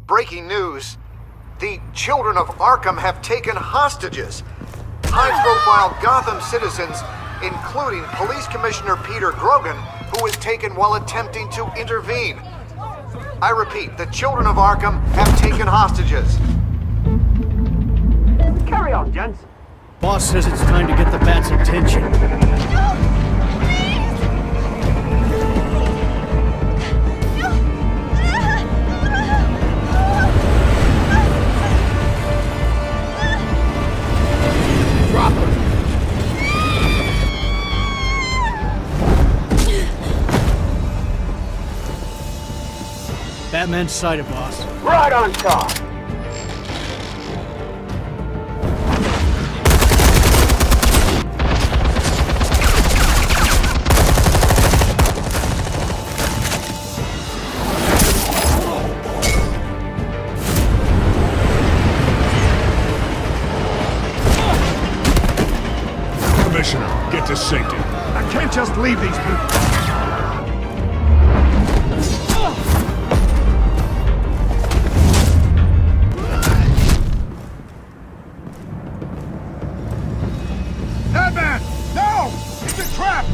Breaking news. The children of Arkham have taken hostages. High-profile Gotham citizens, including Police Commissioner Peter Grogan, who was taken while attempting to intervene. I repeat, the children of Arkham have taken hostages. Carry on, gents. Boss says it's time to get the Bat's attention. Drop her. Batman's sighted, boss. Right on top. Commissioner, get to safety. I can't just leave these people. Batman! No! It's a trap!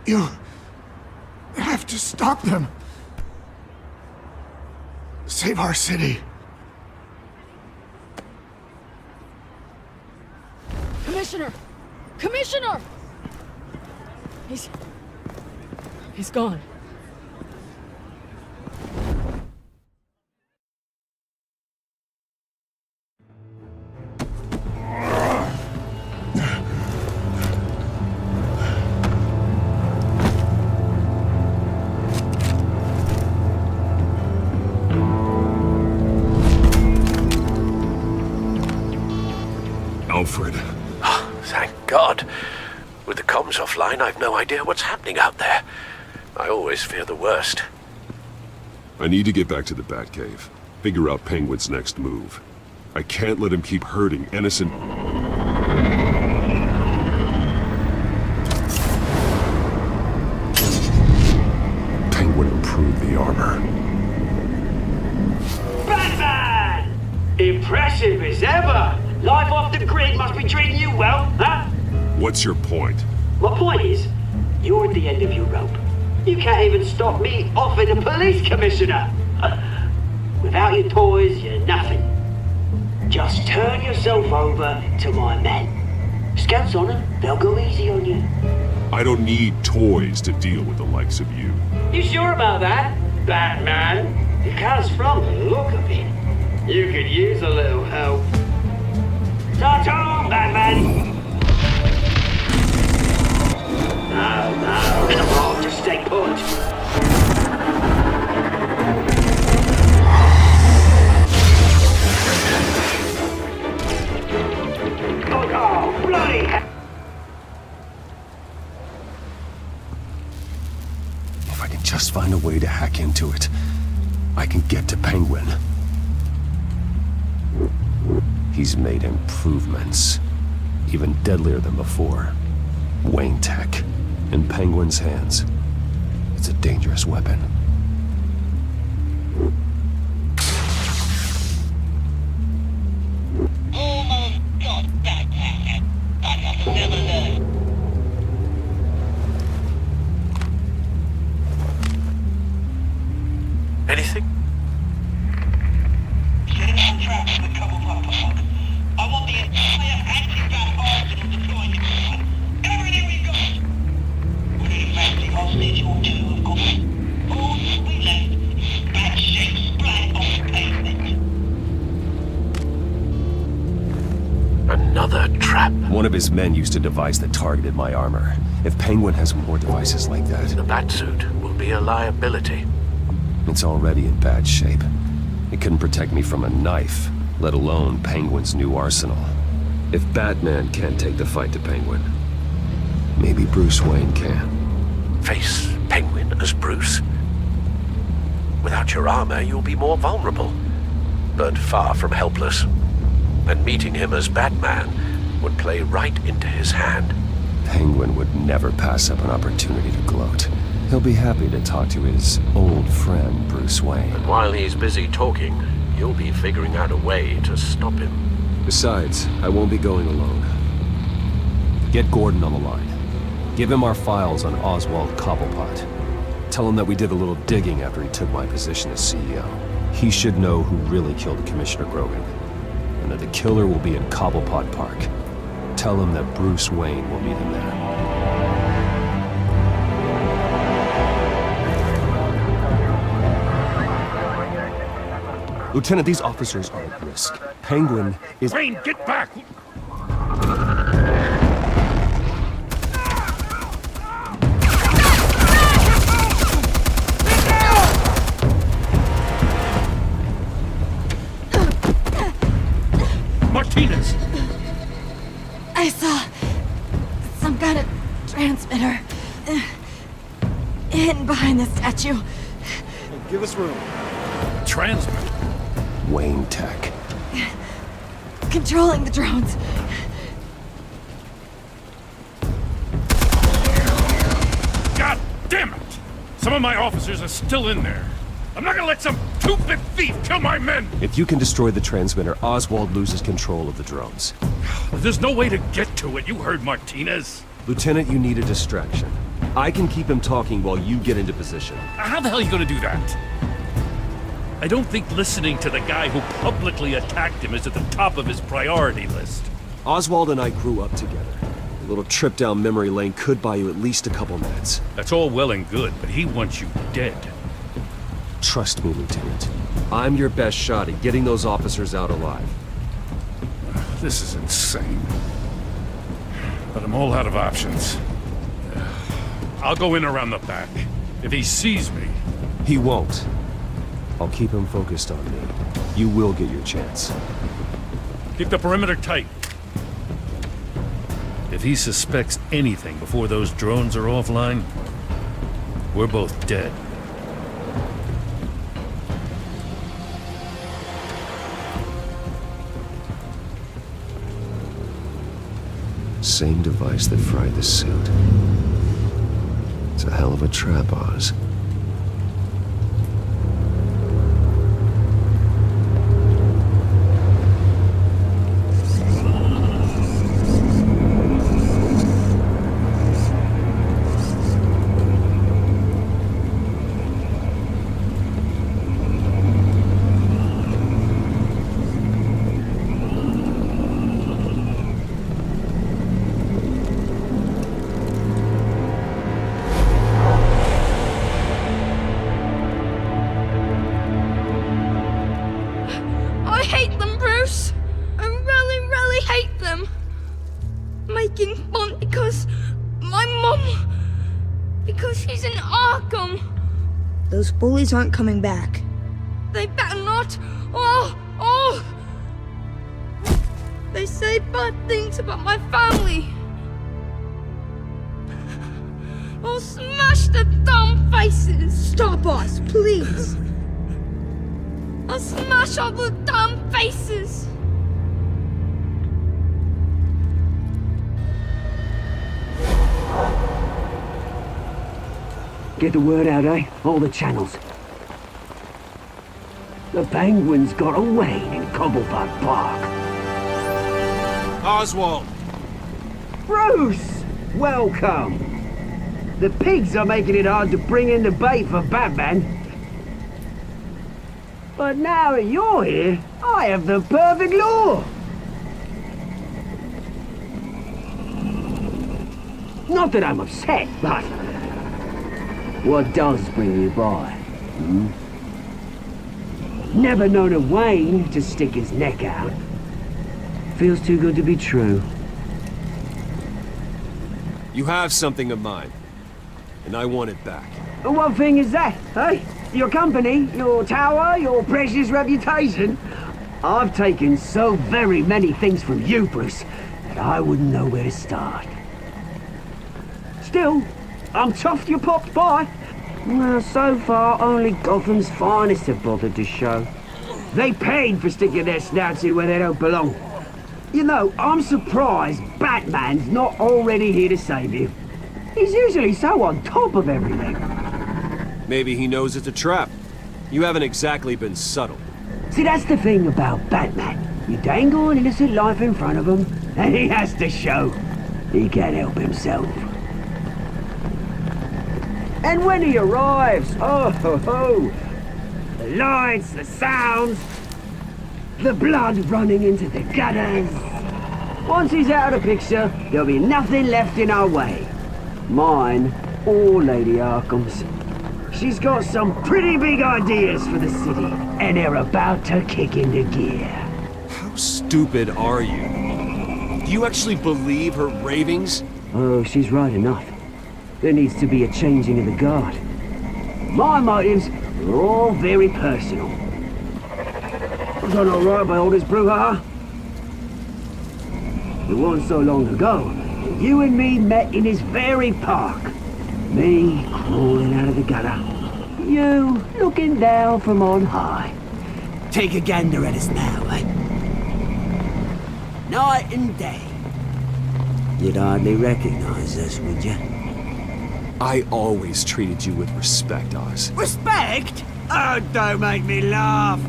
You have to stop them. Save our city. Commissioner! Commissioner! He's gone. Alfred. Thank God. With the comms offline, I've no idea what's happening out there. I always fear the worst. I need to get back to the Batcave. Figure out Penguin's next move. I can't let him keep hurting innocent... Penguin improved the armor. Batman! Impressive as ever. Life off the grid must be treating you well, huh? What's your point? My point is, you're at the end of your rope. You can't even stop me offing a police commissioner. Without your toys, you're nothing. Just turn yourself over to my men. Scouts on them, they'll go easy on you. I don't need toys to deal with the likes of you. You sure about that, Batman? Because from the look of it, you could use a little help. Ta-ta, Batman! No, come on, just stay put. Oh, bloody hell! If I can just find a way to hack into it, I can get to Penguin. He's made improvements, even deadlier than before. Wayne Tech, in Penguin's hands. It's a dangerous weapon. Almost got that, but I'll never learn. Anything? Setting some traps for cover up. I want the entire anti-bat arsenal deployed. Cover it, everybody! his men used a device that targeted my armor. If Penguin has more devices like that, The Batsuit will be a liability. it's already in bad shape. It couldn't protect me from a knife, let alone Penguin's new arsenal. If Batman can't take the fight to Penguin, maybe Bruce Wayne can. Face Penguin as Bruce? Without your armor, you'll be more vulnerable, but far from helpless. And meeting him as Batman would play right into his hand. Penguin would never pass up an opportunity to gloat. He'll be happy to talk to his old friend, Bruce Wayne. And while he's busy talking, you'll be figuring out a way to stop him. Besides, I won't be going alone. Get Gordon on the line. Give him our files on Oswald Cobblepot. Tell him that we did a little digging after he took my position as CEO. He should know who really killed Commissioner Grogan, and that the killer will be in Cobblepot Park. Tell him that Bruce Wayne will meet him there. Lieutenant, these officers are at risk. Penguin is... Wayne, get back! Martinez! I saw some kind of transmitter hidden behind the statue. Give us room. Transmit. Wayne Tech. Controlling the drones. God damn it! Some of my officers are still in there. I'm not gonna let some stupid thief kill my men! If you can destroy the transmitter, Oswald loses control of the drones. There's no way to get to it, you heard Martinez. Lieutenant, you need a distraction. I can keep him talking while you get into position. How the hell are you gonna do that? I don't think listening to the guy who publicly attacked him is at the top of his priority list. Oswald and I grew up together. A little trip down memory lane could buy you at least a couple minutes. That's all well and good, but he wants you dead. Trust me, Lieutenant. I'm your best shot at getting those officers out alive. This is insane. But I'm all out of options. I'll go in around the back. If he sees me... He won't. I'll keep him focused on me. You will get your chance. Keep the perimeter tight. If he suspects anything before those drones are offline, we're both dead. Same device that fried the suit. It's a hell of a trap, Oz. I hate them, Bruce. I really, really hate them. Making fun because my mum... Because she's in Arkham. Those bullies aren't coming back. They better not. Oh! They say bad things about my family. I'll smash the dumb faces. Stop us, please. I'll smash all the damn faces! Get the word out, eh? All the channels. The Penguin's got a Wayne in Cobblepot Park. Oswald! Bruce! Welcome! The pigs are making it hard to bring in the bait for Batman. But now that you're here, I have the perfect lure! Not that I'm upset, but... what does bring you by? Never known a Wayne to stick his neck out. Feels too good to be true. You have something of mine, and I want it back. What thing is that, eh? Your company, your tower, your precious reputation? I've taken so very many things from you, Bruce, that I wouldn't know where to start. Still, I'm chuffed you popped by. Well, so far, only Gotham's finest have bothered to show. They paid for sticking their snouts in where they don't belong. You know, I'm surprised Batman's not already here to save you. He's usually so on top of everything. Maybe he knows it's a trap. You haven't exactly been subtle. See, that's the thing about Batman. You dangle an innocent life in front of him, and he has to show he can't help himself. And when he arrives, oh ho ho! The lights, the sounds, the blood running into the gutters. Once he's out of the picture, there'll be nothing left in our way. Mine or Lady Arkham's. She's got some pretty big ideas for the city, and they're about to kick into gear. How stupid are you? Do you actually believe her ravings? Oh, she's right enough. There needs to be a changing of the guard. My motives are all very personal. Done all right by all this brouhaha? It wasn't so long ago that you and me met in this very park. Me crawling out of the gutter. You looking down from on high. Take a gander at us now, eh? Night and day. You'd hardly recognize us, would you? I always treated you with respect, Oz. Respect? Oh, don't make me laugh.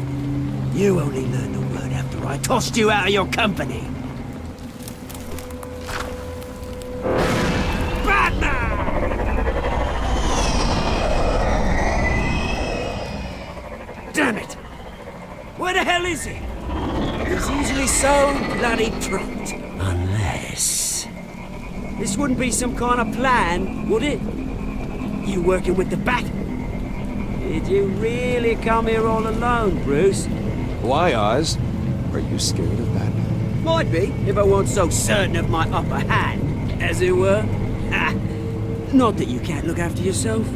You only learned the word after I tossed you out of your company. Damn it! Where the hell is he? He's usually so bloody prompt. Unless... This wouldn't be some kind of plan, would it? You working with the Bat? Did you really come here all alone, Bruce? Why, Oz? Are you scared of Batman? Might be, if I weren't so certain of my upper hand, as it were. Ha! Not that you can't look after yourself.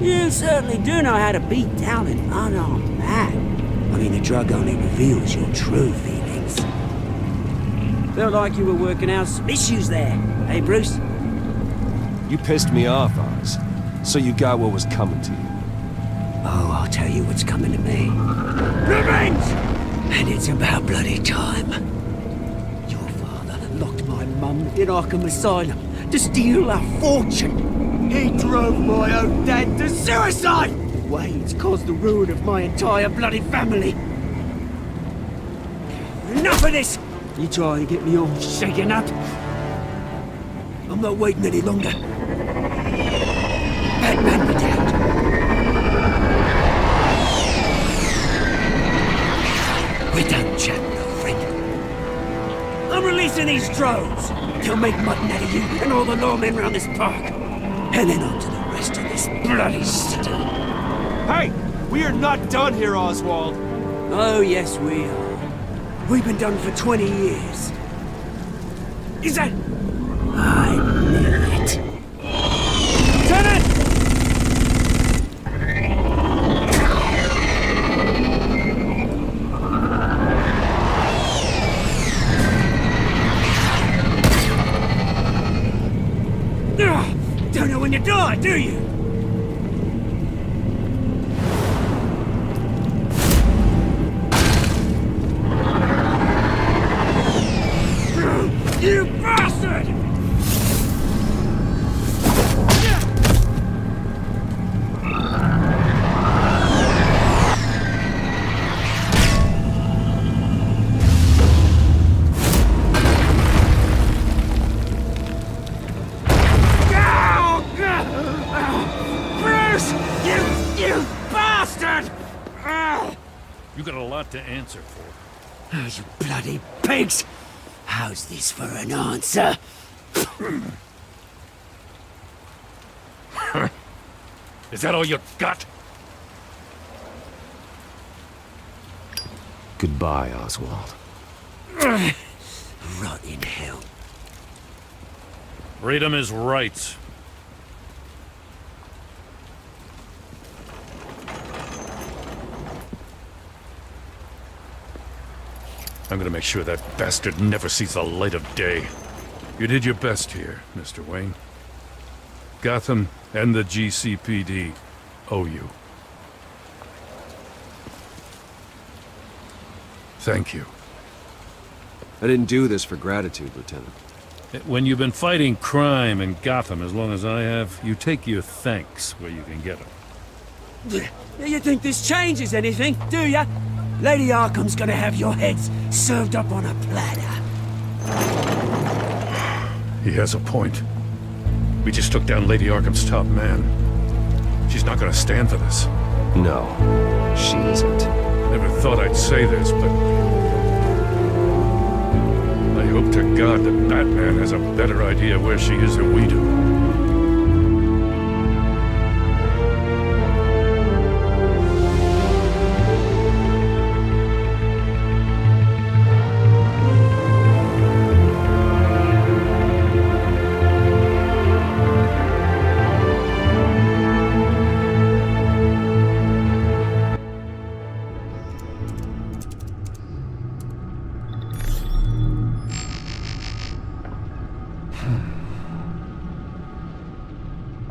You certainly do know how to beat down an unarmed man. I mean, the drug only reveals your true feelings. Felt like you were working out some issues there, eh, Bruce? You pissed me off, Oz. So you got what was coming to you. Oh, I'll tell you what's coming to me. Revenge! And it's about bloody time. Your father locked my mum in Arkham Asylum to steal our fortune. He drove my own dad to suicide! Wayne's caused the ruin of my entire bloody family. Enough of this! You try to get me all shaken up. I'm not waiting any longer. Batman be damned. We're done chatting, old friend. I'm releasing these drones. They'll make mutton out of you and all the lawmen around this park. And then on to the rest of this bloody city. Hey! We are not done here, Oswald! Oh, yes, we are. We've been done for 20 years. Is that... I knew it. Lieutenant! Don't know when you die, do you? You bastard! Bruce! You bastard! You got a lot to answer for. Oh, you bloody pigs! How's this for an answer? Is that all you got? Goodbye, Oswald. Rot in hell. Freedom is rights. I'm gonna make sure that bastard never sees the light of day. You did your best here, Mr. Wayne. Gotham and the GCPD owe you. Thank you. I didn't do this for gratitude, Lieutenant. When you've been fighting crime in Gotham as long as I have, you take your thanks where you can get them. You think this changes anything, do ya? Lady Arkham's gonna have your heads served up on a platter. He has a point. We just took down Lady Arkham's top man. She's not gonna stand for this. No, she isn't. Never thought I'd say this, but I hope to God that Batman has a better idea where she is than we do.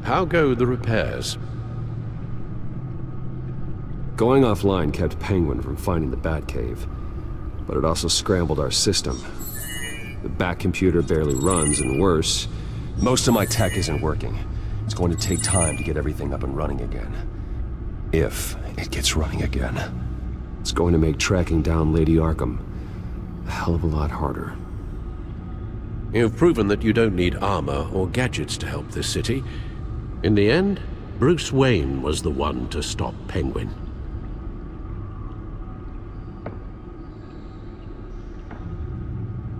How go the repairs? Going offline kept Penguin from finding the Batcave, but it also scrambled our system. The Bat computer barely runs, and worse, most of my tech isn't working. It's going to take time to get everything up and running again. If it gets running again. It's going to make tracking down Lady Arkham a hell of a lot harder. You've proven that you don't need armor or gadgets to help this city. In the end, Bruce Wayne was the one to stop Penguin.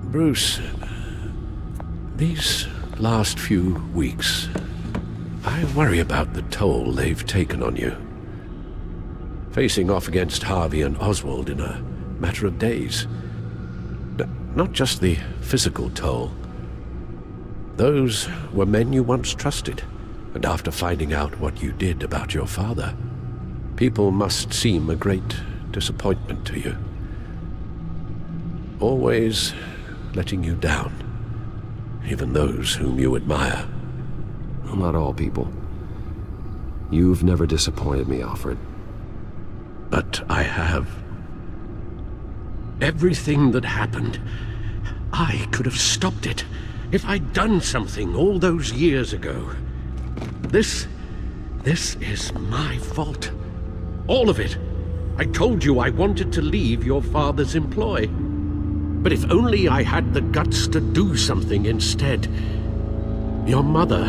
Bruce, these last few weeks, I worry about the toll they've taken on you. Facing off against Harvey and Oswald in a matter of days. Not just the physical toll. Those were men you once trusted. And after finding out what you did about your father, people must seem a great disappointment to you. Always letting you down, even those whom you admire. Well, not all people. You've never disappointed me, Alfred. But I have. Everything that happened, I could have stopped it if I'd done something all those years ago. This is my fault. All of it. I told you I wanted to leave your father's employ. But if only I had the guts to do something instead. Your mother,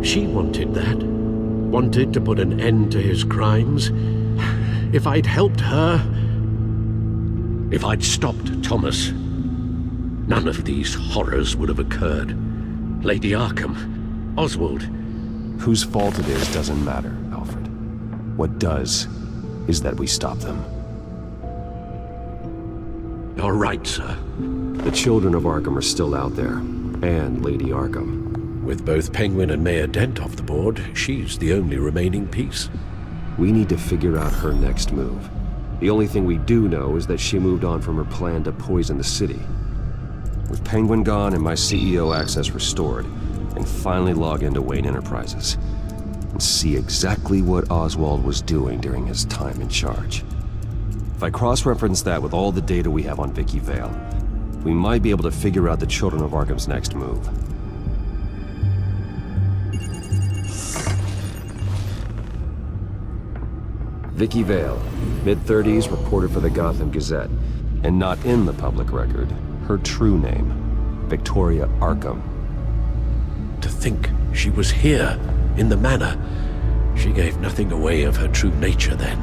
she wanted that. Wanted to put an end to his crimes. If I'd helped her, if I'd stopped Thomas, none of these horrors would have occurred. Lady Arkham, Oswald. Whose fault it is doesn't matter, Alfred. What does is that we stop them. You're right, sir. The children of Arkham are still out there, and Lady Arkham. With both Penguin and Mayor Dent off the board, she's the only remaining piece. We need to figure out her next move. The only thing we do know is that she moved on from her plan to poison the city. With Penguin gone and my CEO access restored, I can finally log into Wayne Enterprises and see exactly what Oswald was doing during his time in charge. If I cross-reference that with all the data we have on Vicky Vale, we might be able to figure out the Children of Arkham's next move. Vicky Vale, mid-30s, reporter for the Gotham Gazette, and not in the public record, her true name, Victoria Arkham. To think she was here, in the manor. She gave nothing away of her true nature then.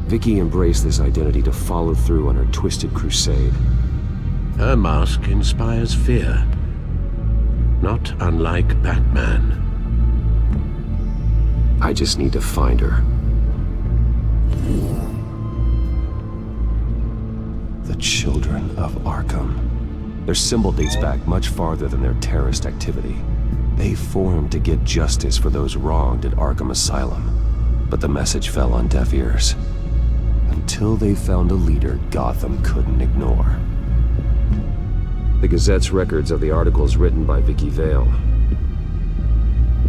Vicky embraced this identity to follow through on her twisted crusade. Her mask inspires fear. Not unlike Batman. I just need to find her. The Children of Arkham. Their symbol dates back much farther than their terrorist activity. They formed to get justice for those wronged at Arkham Asylum. But the message fell on deaf ears. Until they found a leader Gotham couldn't ignore. The Gazette's records of the articles written by Vicky Vale.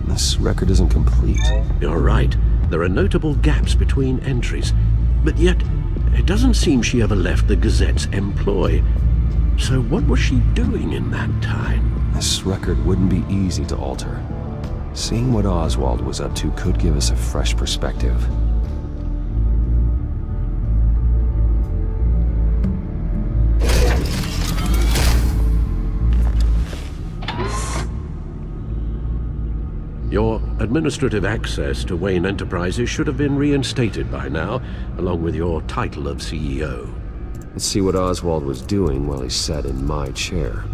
This record isn't complete. You're right. There are notable gaps between entries. But yet, it doesn't seem she ever left the Gazette's employ. So what was she doing in that time? This record wouldn't be easy to alter. Seeing what Oswald was up to could give us a fresh perspective. Your administrative access to Wayne Enterprises should have been reinstated by now, along with your title of CEO. Let's see what Oswald was doing while he sat in my chair.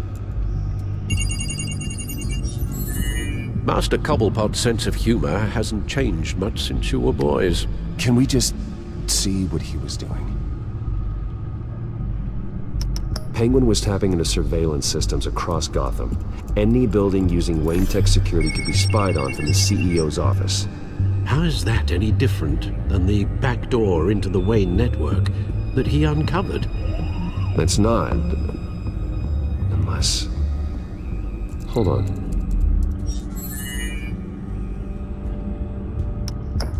Master Cobblepot's sense of humor hasn't changed much since you were boys. Can we just see what he was doing? Penguin was tapping into surveillance systems across Gotham. Any building using Wayne Tech security could be spied on from the CEO's office. How is that any different than the back door into the Wayne network that he uncovered? It's not. Unless... Hold on.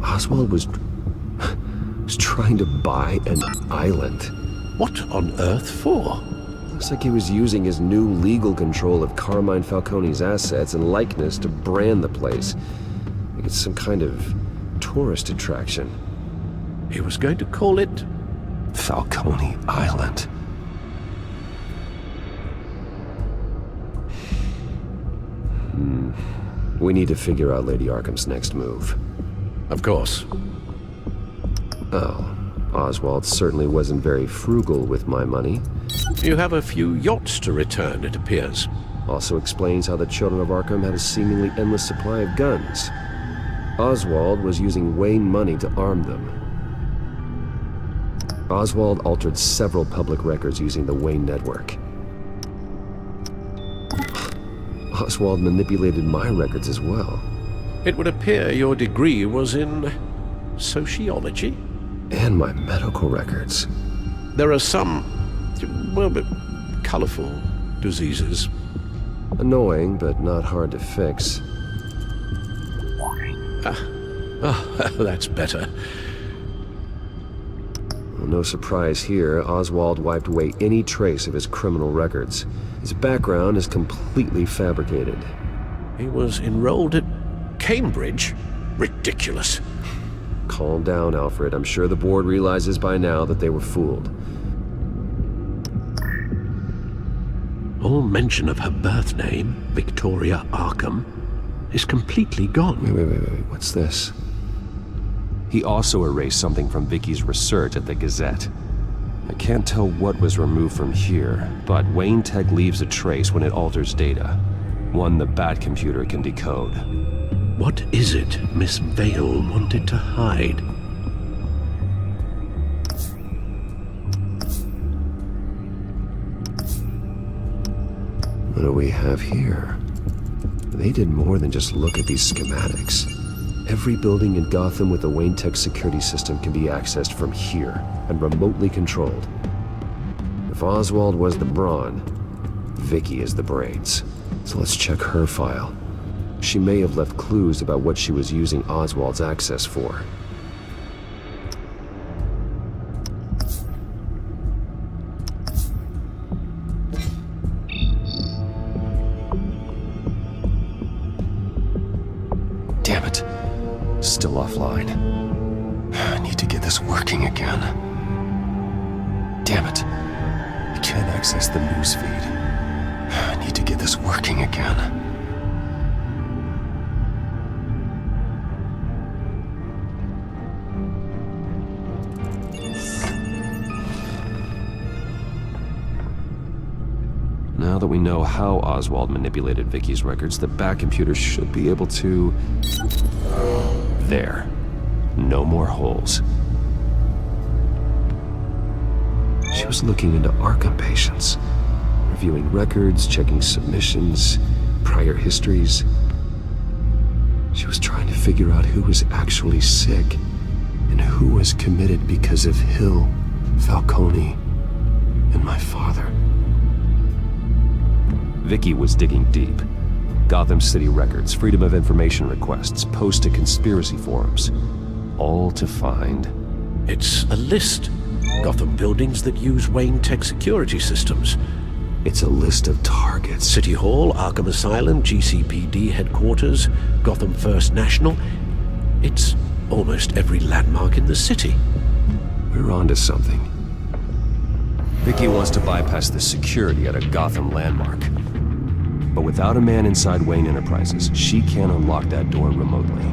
Oswald was trying to buy an island. What on earth for? Looks like he was using his new legal control of Carmine Falcone's assets and likeness to brand the place. Like it's some kind of tourist attraction. He was going to call it... Falcone Island. We need to figure out Lady Arkham's next move. Of course. Oh, Oswald certainly wasn't very frugal with my money. You have a few yachts to return, it appears. Also explains how the Children of Arkham had a seemingly endless supply of guns. Oswald was using Wayne money to arm them. Oswald altered several public records using the Wayne network. Oswald manipulated my records as well. It would appear your degree was in... sociology? And my medical records. There are some... well, but colorful diseases. Annoying, but not hard to fix. That's better. Well, no surprise here, Oswald wiped away any trace of his criminal records. His background is completely fabricated. He was enrolled at Cambridge? Ridiculous. Calm down, Alfred. I'm sure the board realizes by now that they were fooled. All mention of her birth name, Victoria Arkham, is completely gone. Wait. What's this? He also erased something from Vicky's research at the Gazette. I can't tell what was removed from here, but Wayne Tech leaves a trace when it alters data. One the Bat computer can decode. What is it Miss Vale wanted to hide? What do we have here? They did more than just look at these schematics. Every building in Gotham with a Wayne Tech security system can be accessed from here and remotely controlled. If Oswald was the brawn, Vicky is the brains. So let's check her file. She may have left clues about what she was using Oswald's access for. Damn it. Still offline. I need to get this working again. Damn it. I can't access the news feed. I need to get this working again. Now that we know how Oswald manipulated Vicky's records, the Bat computer should be able to... There. No more holes. She was looking into Arkham patients, reviewing records, checking submissions, prior histories. She was trying to figure out who was actually sick and who was committed because of Hill, Falcone, and my father. Vicky was digging deep. Gotham City records, Freedom of Information requests, posts to conspiracy forums. All to find... It's a list. Gotham buildings that use Wayne Tech security systems. It's a list of targets. City Hall, Arkham Asylum, GCPD headquarters, Gotham First National. It's almost every landmark in the city. We're onto something. Vicky wants to bypass the security at a Gotham landmark. But without a man inside Wayne Enterprises, she can't unlock that door remotely.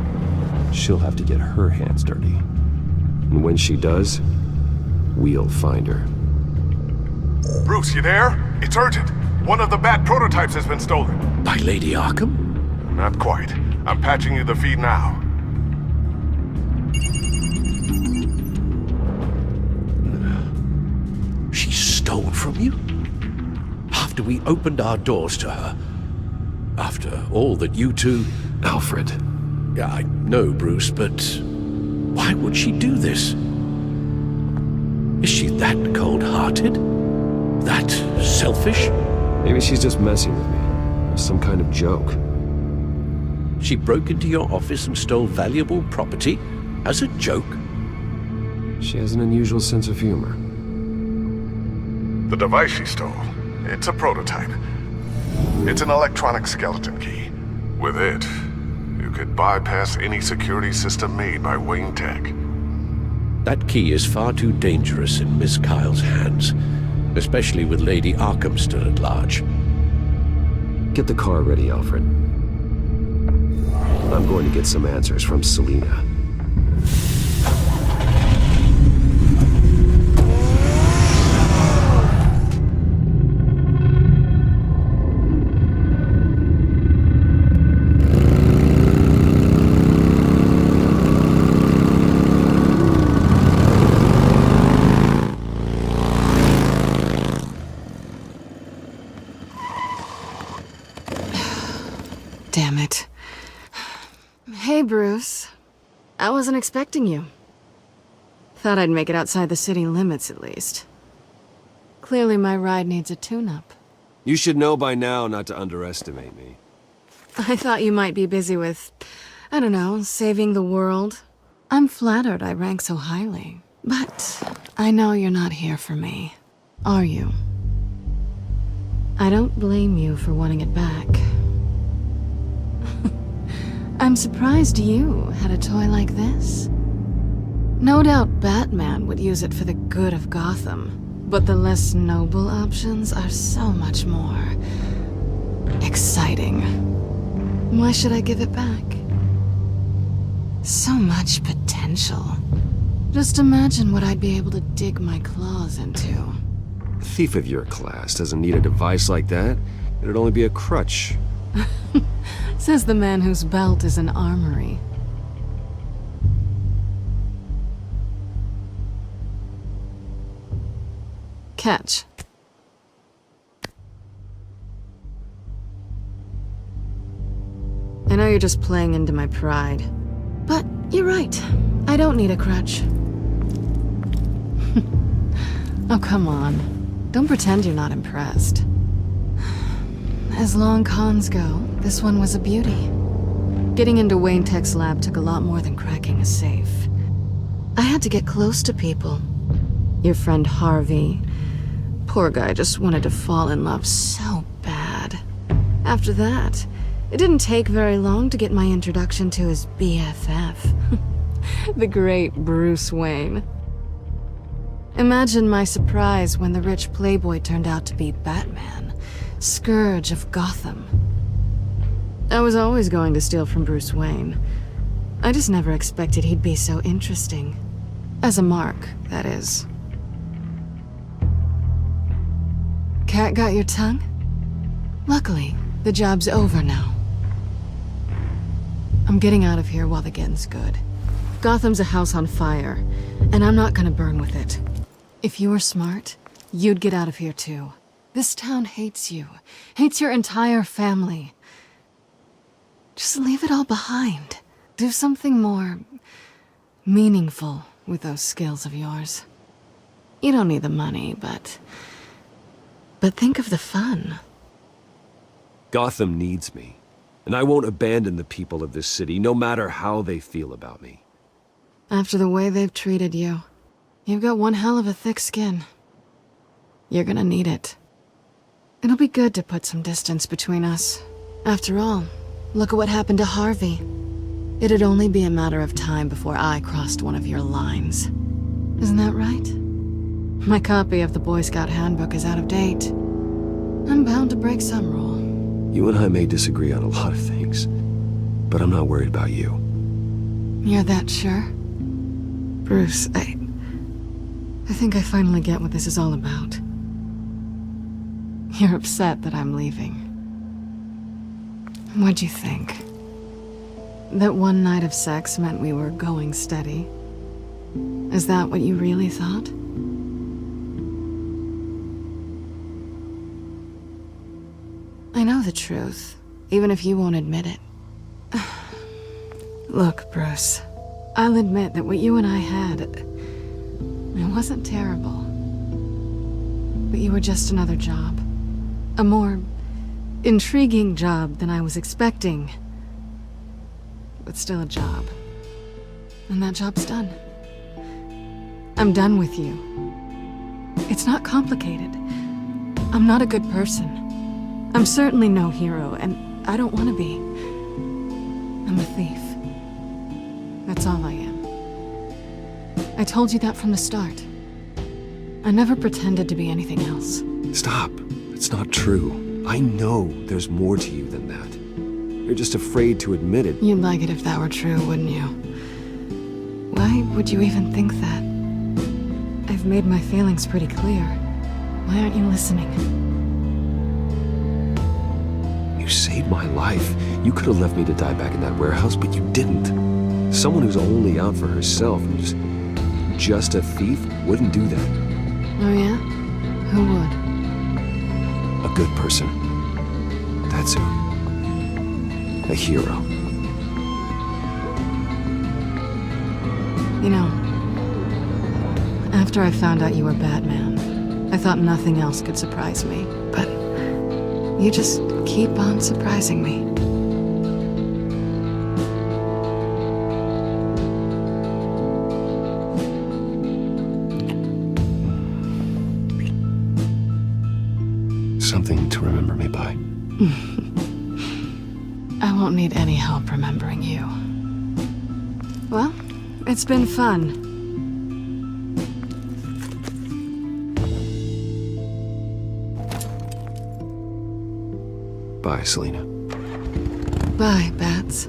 She'll have to get her hands dirty. And when she does, we'll find her. Bruce, you there? It's urgent. One of the Bat prototypes has been stolen. By Lady Arkham? Not quite. I'm patching you the feed now. She stole from you? After we opened our doors to her? After all that you two... Alfred. Yeah, I know, Bruce, but why would she do this? Is she that cold-hearted? That selfish? Maybe she's just messing with me. Some kind of joke. She broke into your office and stole valuable property as a joke? She has an unusual sense of humor. The device she stole, it's a prototype. It's an electronic skeleton key. With it, you could bypass any security system made by Wayne Tech. That key is far too dangerous in Miss Kyle's hands, especially with Lady Arkham still at large. Get the car ready, Alfred. I'm going to get some answers from Selina. Damn it. Hey, Bruce. I wasn't expecting you. Thought I'd make it outside the city limits, at least. Clearly my ride needs a tune-up. You should know by now not to underestimate me. I thought you might be busy with, I don't know, saving the world. I'm flattered I rank so highly. But I know you're not here for me, are you? I don't blame you for wanting it back. I'm surprised you had a toy like this. No doubt Batman would use it for the good of Gotham, but the less noble options are so much more exciting. Why should I give it back? So much potential. Just imagine what I'd be able to dig my claws into. A thief of your class doesn't need a device like that. It'd only be a crutch. Says the man whose belt is an armory. Catch. I know you're just playing into my pride, but you're right. I don't need a crutch. Oh, come on. Don't pretend you're not impressed. As long cons go, this one was a beauty. Getting into Wayne Tech's lab took a lot more than cracking a safe. I had to get close to people. Your friend Harvey. Poor guy just wanted to fall in love so bad. After that, it didn't take very long to get my introduction to his BFF. The great Bruce Wayne. Imagine my surprise when the rich playboy turned out to be Batman, Scourge of Gotham. I was always going to steal from Bruce Wayne. I just never expected he'd be so interesting. As a mark, that is. Cat got your tongue? Luckily, the job's over now. I'm getting out of here while the getting's good. Gotham's a house on fire, and I'm not gonna burn with it. If you were smart, you'd get out of here too. This town hates you. Hates your entire family. Just leave it all behind. Do something more meaningful with those skills of yours. You don't need the money, but think of the fun. Gotham needs me, and I won't abandon the people of this city, no matter how they feel about me. After the way they've treated you, you've got one hell of a thick skin. You're gonna need it. It'll be good to put some distance between us. After all, look at what happened to Harvey. It'd only be a matter of time before I crossed one of your lines. Isn't that right? My copy of the Boy Scout Handbook is out of date. I'm bound to break some rule. You and I may disagree on a lot of things, but I'm not worried about you. You're that sure? Bruce, I think I finally get what this is all about. You're upset that I'm leaving. What'd you think? That one night of sex meant we were going steady? Is that what you really thought? I know the truth, even if you won't admit it. Look, Bruce, I'll admit that what you and I had, it wasn't terrible. But you were just another job. A more intriguing job than I was expecting. But still a job. And that job's done. I'm done with you. It's not complicated. I'm not a good person. I'm certainly no hero, and I don't want to be. I'm a thief. That's all I am. I told you that from the start. I never pretended to be anything else. Stop. It's not true. I know there's more to you than that. You're just afraid to admit it. You'd like it if that were true, wouldn't you? Why would you even think that? I've made my feelings pretty clear. Why aren't you listening? You saved my life. You could have left me to die back in that warehouse, but you didn't. Someone who's only out for herself and just a thief wouldn't do that. Oh yeah? Who would? A good person. That's who. A hero. You know, after I found out you were Batman, I thought nothing else could surprise me, but you just keep on surprising me. Something to remember me by. I won't need any help remembering you. Well, it's been fun. Bye, Selina. Bye, Bats.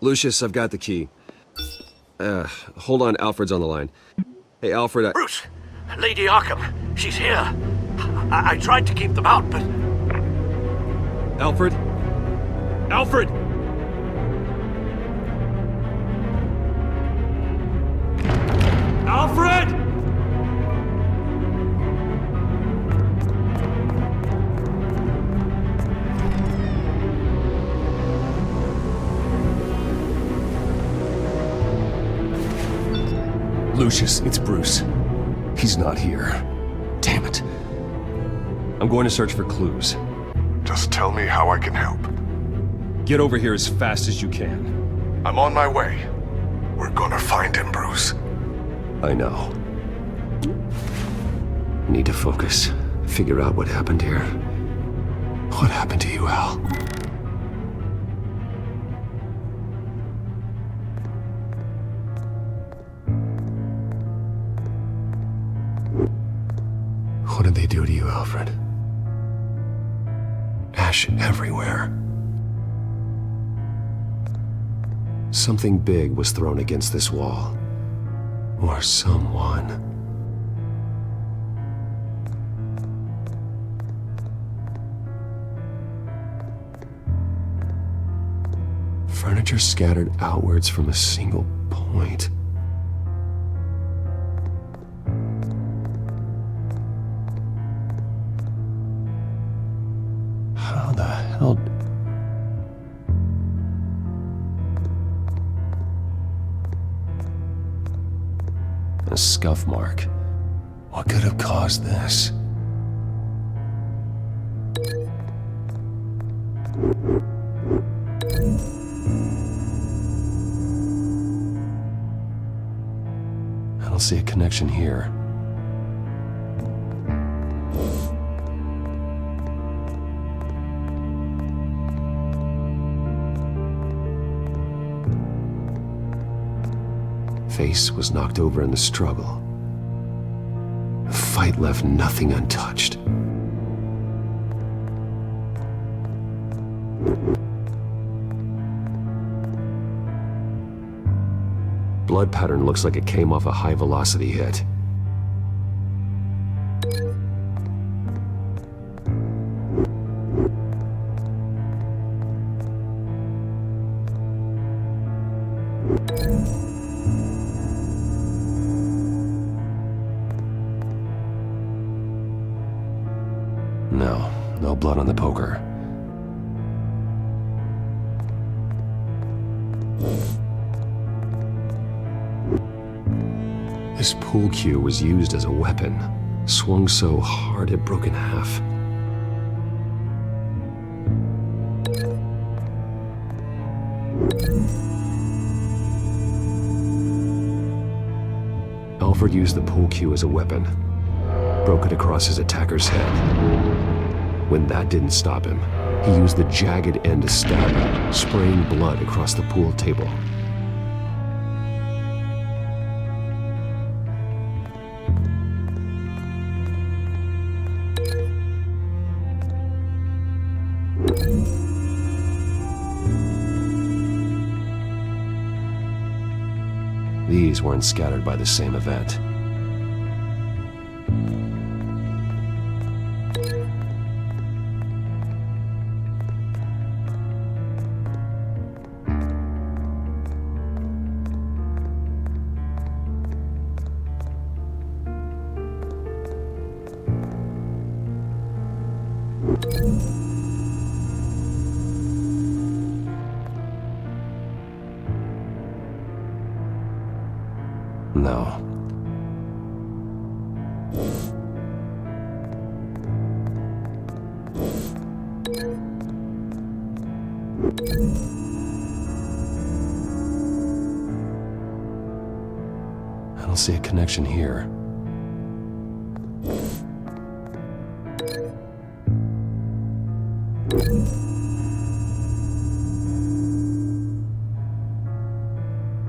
Lucius, I've got the key. Hold on, Alfred's on the line. Hey, Alfred, Bruce! Lady Arkham, she's here. I tried to keep them out, but... Alfred? Alfred! Alfred! Lucius, it's Bruce. He's not here. Damn it. I'm going to search for clues. Just tell me how I can help. Get over here as fast as you can. I'm on my way. We're gonna find him, Bruce. I know. Need to focus. Figure out what happened here. What happened to you, Al? What did they do to you, Alfred? Ash everywhere. Something big was thrown against this wall. Or someone. Furniture scattered outwards from a single point. How the hell... A scuff mark. What could have caused this? I don't see a connection here. Face was knocked over in the struggle. The fight left nothing untouched. Blood pattern looks like it came off a high-velocity hit. No blood on the poker. This pool cue was used as a weapon, swung so hard it broke in half. Alfred used the pool cue as a weapon, broke it across his attacker's head. When that didn't stop him, he used the jagged end to stab him, spraying blood across the pool table. These weren't scattered by the same event. No. I don't see a connection here.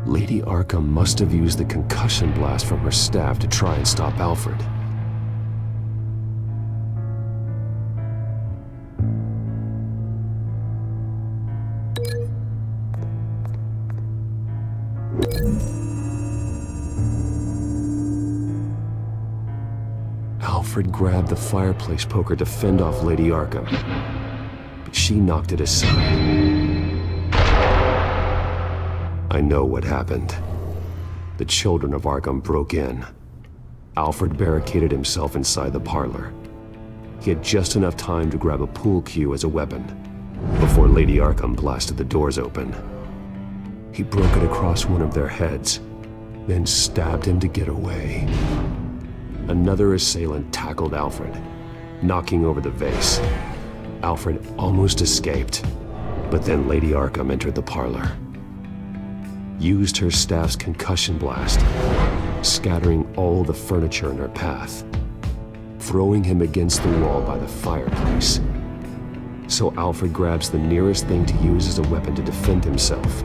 Lady Arkham must have used the concussion blast from her staff to try and stop Alfred. Alfred grabbed the fireplace poker to fend off Lady Arkham, but she knocked it aside. I know what happened. The children of Arkham broke in. Alfred barricaded himself inside the parlor. He had just enough time to grab a pool cue as a weapon before Lady Arkham blasted the doors open. He broke it across one of their heads, then stabbed him to get away. Another assailant tackled Alfred, knocking over the vase. Alfred almost escaped, but then Lady Arkham entered the parlor. Used her staff's concussion blast, scattering all the furniture in her path, throwing him against the wall by the fireplace. So Alfred grabs the nearest thing to use as a weapon to defend himself.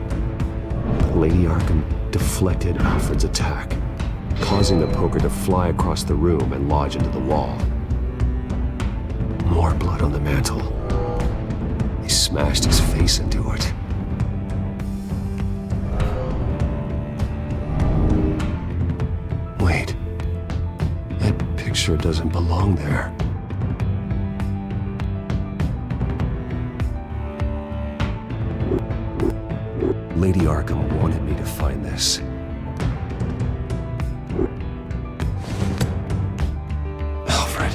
But Lady Arkham deflected Alfred's attack, causing the poker to fly across the room and lodge into the wall. More blood on the mantel. He smashed his face into it. Wait, that picture doesn't belong there. Lady Arkham wanted me to find this. Alfred.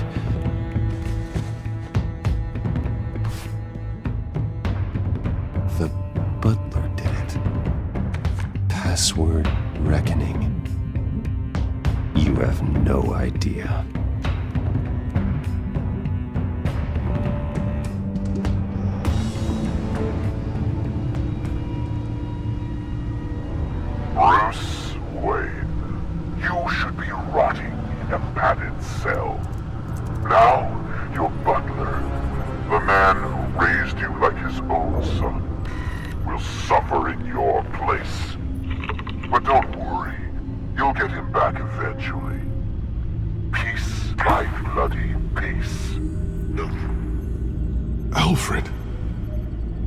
The butler did it. Password reckoning. You have no idea. Bruce Wayne, you should be rotting in a padded cell. Now, your butler, the man who raised you like his own son, will suffer in your place. But don't worry, you'll get him back eventually. Peace by bloody peace. Alfred.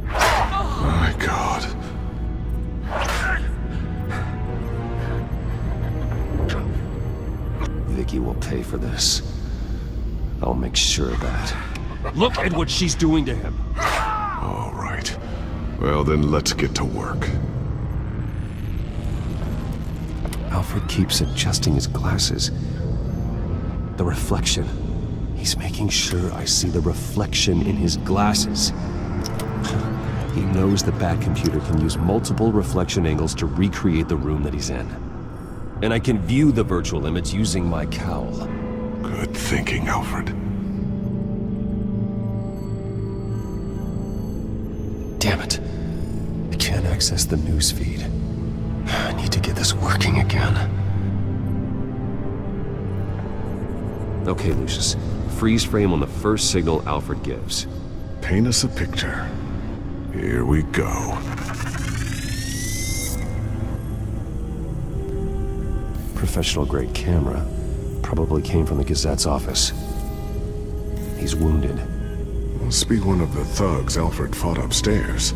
My God. Vicky will pay for this. I'll make sure of that. Look at what she's doing to him. All right. Well, then let's get to work. Alfred keeps adjusting his glasses. The reflection. He's making sure I see the reflection in his glasses. He knows the Batcomputer can use multiple reflection angles to recreate the room that he's in. And I can view the virtual image using my cowl. Good thinking, Alfred. Damn it. I can't access the news feed. I need to get this working again. Okay, Lucius. Freeze frame on the first signal Alfred gives. Paint us a picture. Here we go. Professional-grade camera. Probably came from the Gazette's office. He's wounded. Must be one of the thugs Alfred fought upstairs.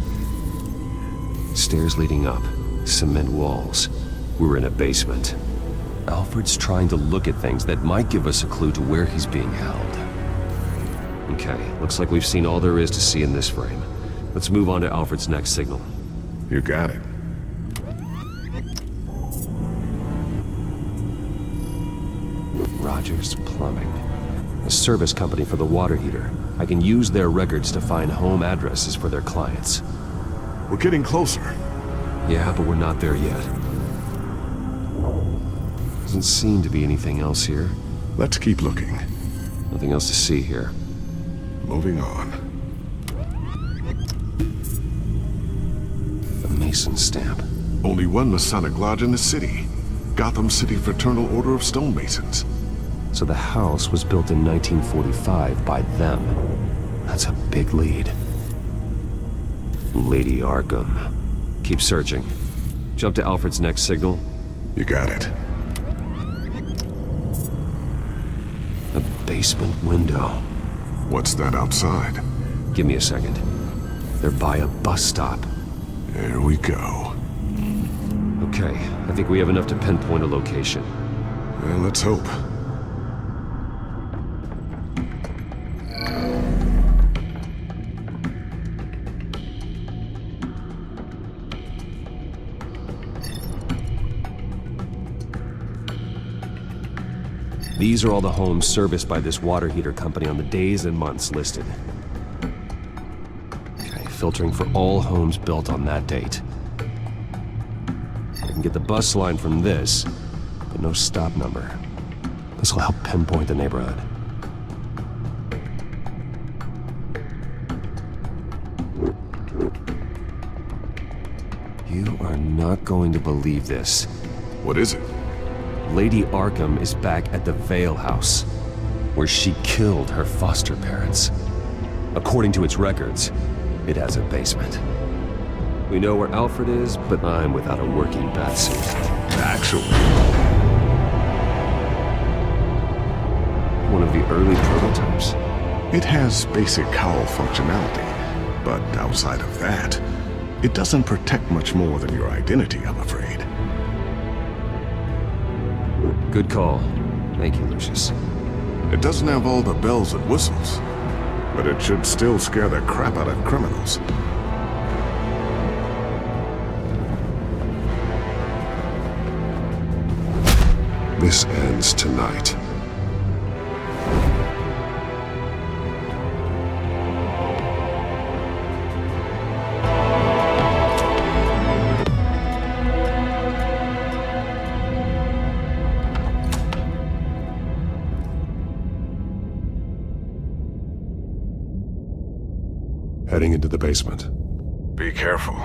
Stairs leading up. Cement walls. We're in a basement. Alfred's trying to look at things that might give us a clue to where he's being held. Okay, looks like we've seen all there is to see in this frame. Let's move on to Alfred's next signal. You got it. Rogers Plumbing. A service company for the water heater. I can use their records to find home addresses for their clients. We're getting closer. Yeah, but we're not there yet. Doesn't seem to be anything else here. Let's keep looking. Nothing else to see here. Moving on. The Mason stamp. Only one Masonic lodge in the city. Gotham City Fraternal Order of Stonemasons. So the house was built in 1945 by them. That's a big lead. Lady Arkham. Keep searching. Jump to Alfred's next signal. You got it. A basement window. What's that outside? Give me a second. They're by a bus stop. There we go. Okay, I think we have enough to pinpoint a location. Well, let's hope. These are all the homes serviced by this water heater company on the days and months listed. Okay, filtering for all homes built on that date. I can get the bus line from this, but no stop number. This will help pinpoint the neighborhood. You are not going to believe this. What is it? Lady Arkham is back at the Vale House, where she killed her foster parents. According to its records, it has a basement. We know where Alfred is, but I'm without a working bathsuit. Actually, one of the early prototypes. It has basic cowl functionality, but outside of that, it doesn't protect much more than your identity, I'm afraid. Good call. Thank you, Lucius. It doesn't have all the bells and whistles, but it should still scare the crap out of criminals. This ends tonight. Heading into the basement. Be careful.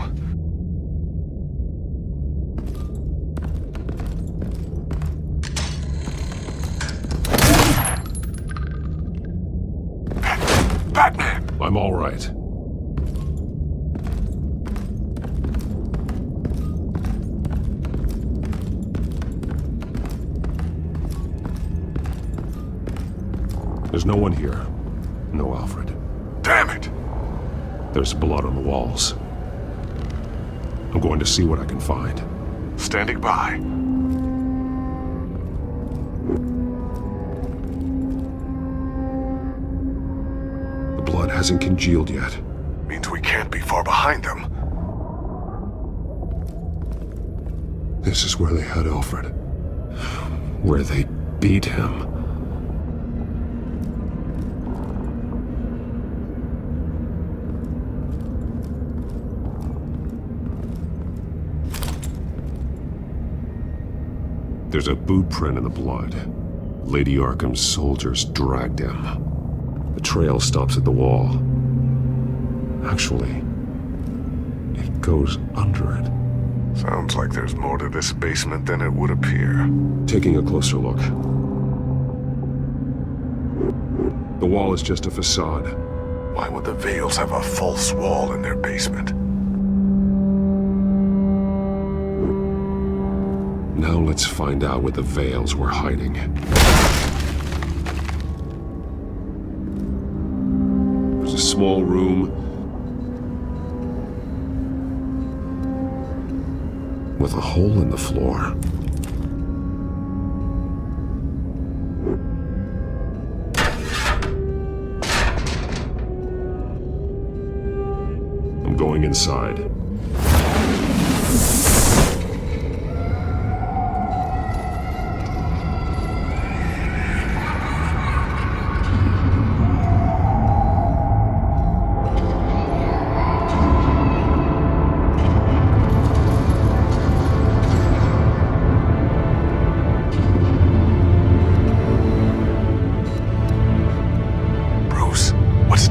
Batman! I'm all right. There's no one here. No Alfred. Damn it! There's blood on the walls. I'm going to see what I can find. Standing by. The blood hasn't congealed yet. Means we can't be far behind them. This is where they had Alfred. Where they beat him. There's a boot print in the blood. Lady Arkham's soldiers dragged him. The trail stops at the wall. Actually, it goes under it. Sounds like there's more to this basement than it would appear. Taking a closer look. The wall is just a facade. Why would the Vales have a false wall in their basement? Now let's find out what the Vales were hiding. There's a small room with a hole in the floor. I'm going inside.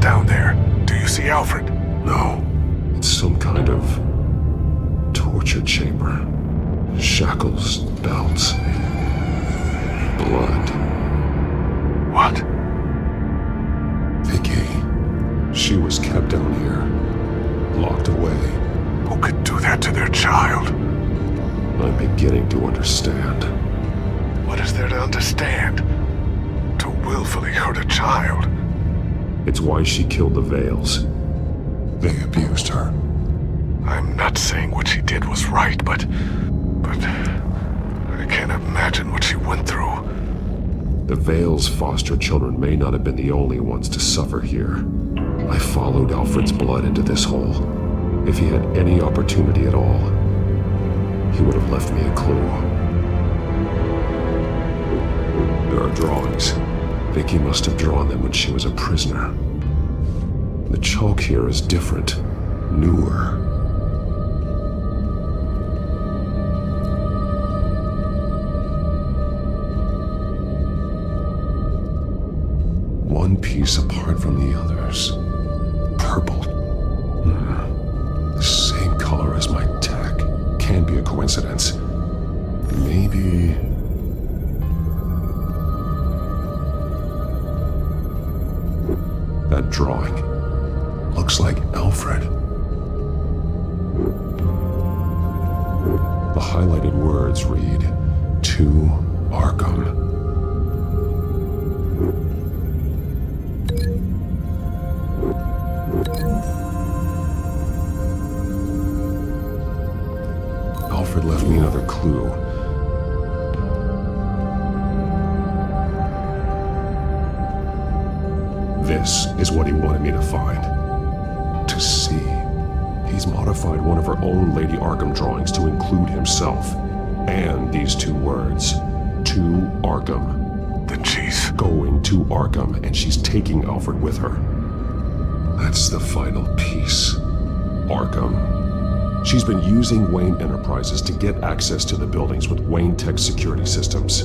Down there. Do you see Alfred? No. It's some kind of torture chamber. Shackles, belts, blood. What? Vicky. She was kept down here, locked away. Who could do that to their child? I'm beginning to understand. What is there to understand? To willfully hurt a child? It's why she killed the Vales. They abused her. I'm not saying what she did was right, but I can't imagine what she went through. The Vales' foster children may not have been the only ones to suffer here. I followed Alfred's blood into this hole. If he had any opportunity at all, he would have left me a clue. There are drawings. Vicky must have drawn them when she was a prisoner. The chalk here is different, newer. One piece apart from the others. Purple. The same color as my tech. Can't be a coincidence. Maybe... That drawing looks like Alfred. The highlighted words read, "To Arkham." Alfred left me another clue. This is what he wanted me to find. To see. He's modified one of her own Lady Arkham drawings to include himself. And these two words, to to Arkham. Then she's going to Arkham, and she's taking Alfred with her. That's the final piece. Arkham. She's been using Wayne Enterprises to get access to the buildings with Wayne Tech security systems,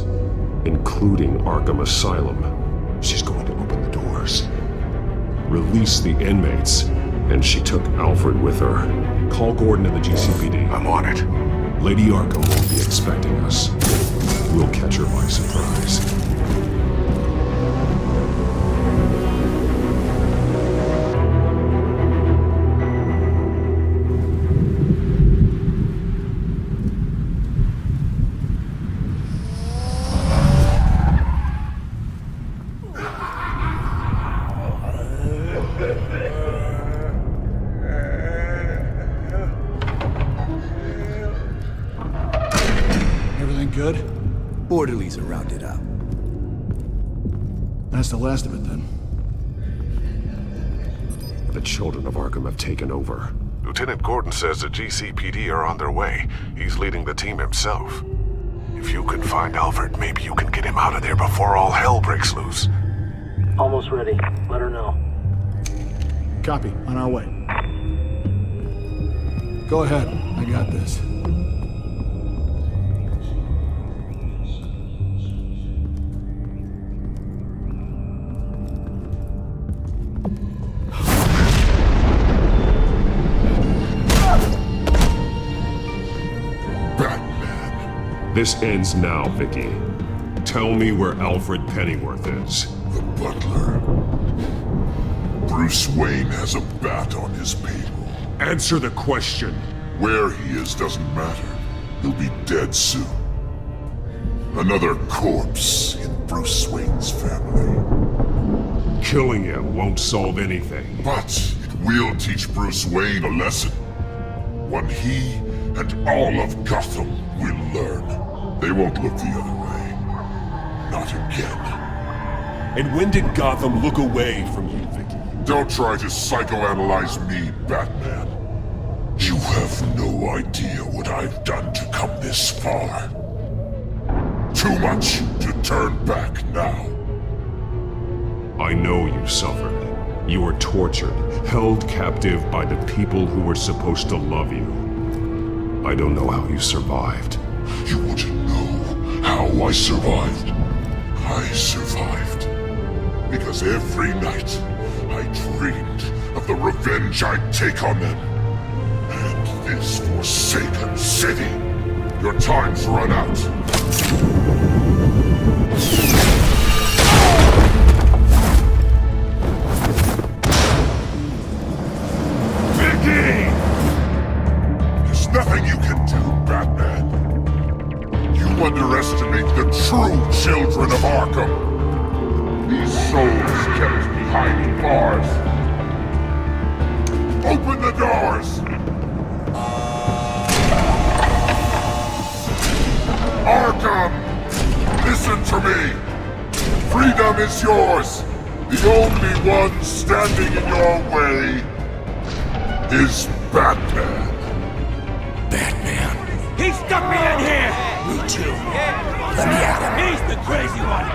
including Arkham Asylum. She's going to open the doors, release the inmates, and she took Alfred with her. Call Gordon and the GCPD. I'm on it. Lady Arkham won't be expecting us. We'll catch her by surprise. Good? Orderlies are rounded up. That's the last of it, then. The children of Arkham have taken over. Lieutenant Gordon says the GCPD are on their way. He's leading the team himself. If you can find Alfred, maybe you can get him out of there before all hell breaks loose. Almost ready. Let her know. Copy. On our way. Go ahead. I got this. This ends now, Vicky. Tell me where Alfred Pennyworth is. The butler. Bruce Wayne has a bat on his payroll. Answer the question. Where he is doesn't matter. He'll be dead soon. Another corpse in Bruce Wayne's family. Killing him won't solve anything. But it will teach Bruce Wayne a lesson. One he and all of Gotham will learn. They won't look the other way. Not again. And when did Gotham look away from you, Vicky? Don't try to psychoanalyze me, Batman. You have no idea what I've done to come this far. Too much to turn back now. I know you suffered. You were tortured, held captive by the people who were supposed to love you. I don't know how you survived. You want to know how I survived? I survived because every night I dreamed of the revenge I'd take on them. And this forsaken city. Your time's run out. Vicky! There's nothing you can do, Batman. You underestimate the true children of Arkham. These souls kept behind bars. Open the doors! Arkham! Listen to me! Freedom is yours! The only one standing in your way is Batman. Batman. He stuck me in here! Me too. Let me at him. He's the crazy one.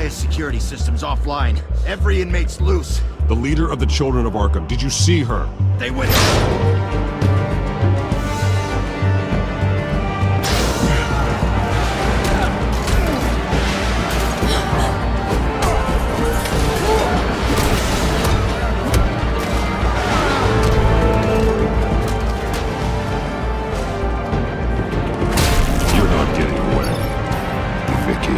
Security system's offline. Every inmate's loose. The leader of the Children of Arkham, did you see her? They went. You're not getting away, Vicky.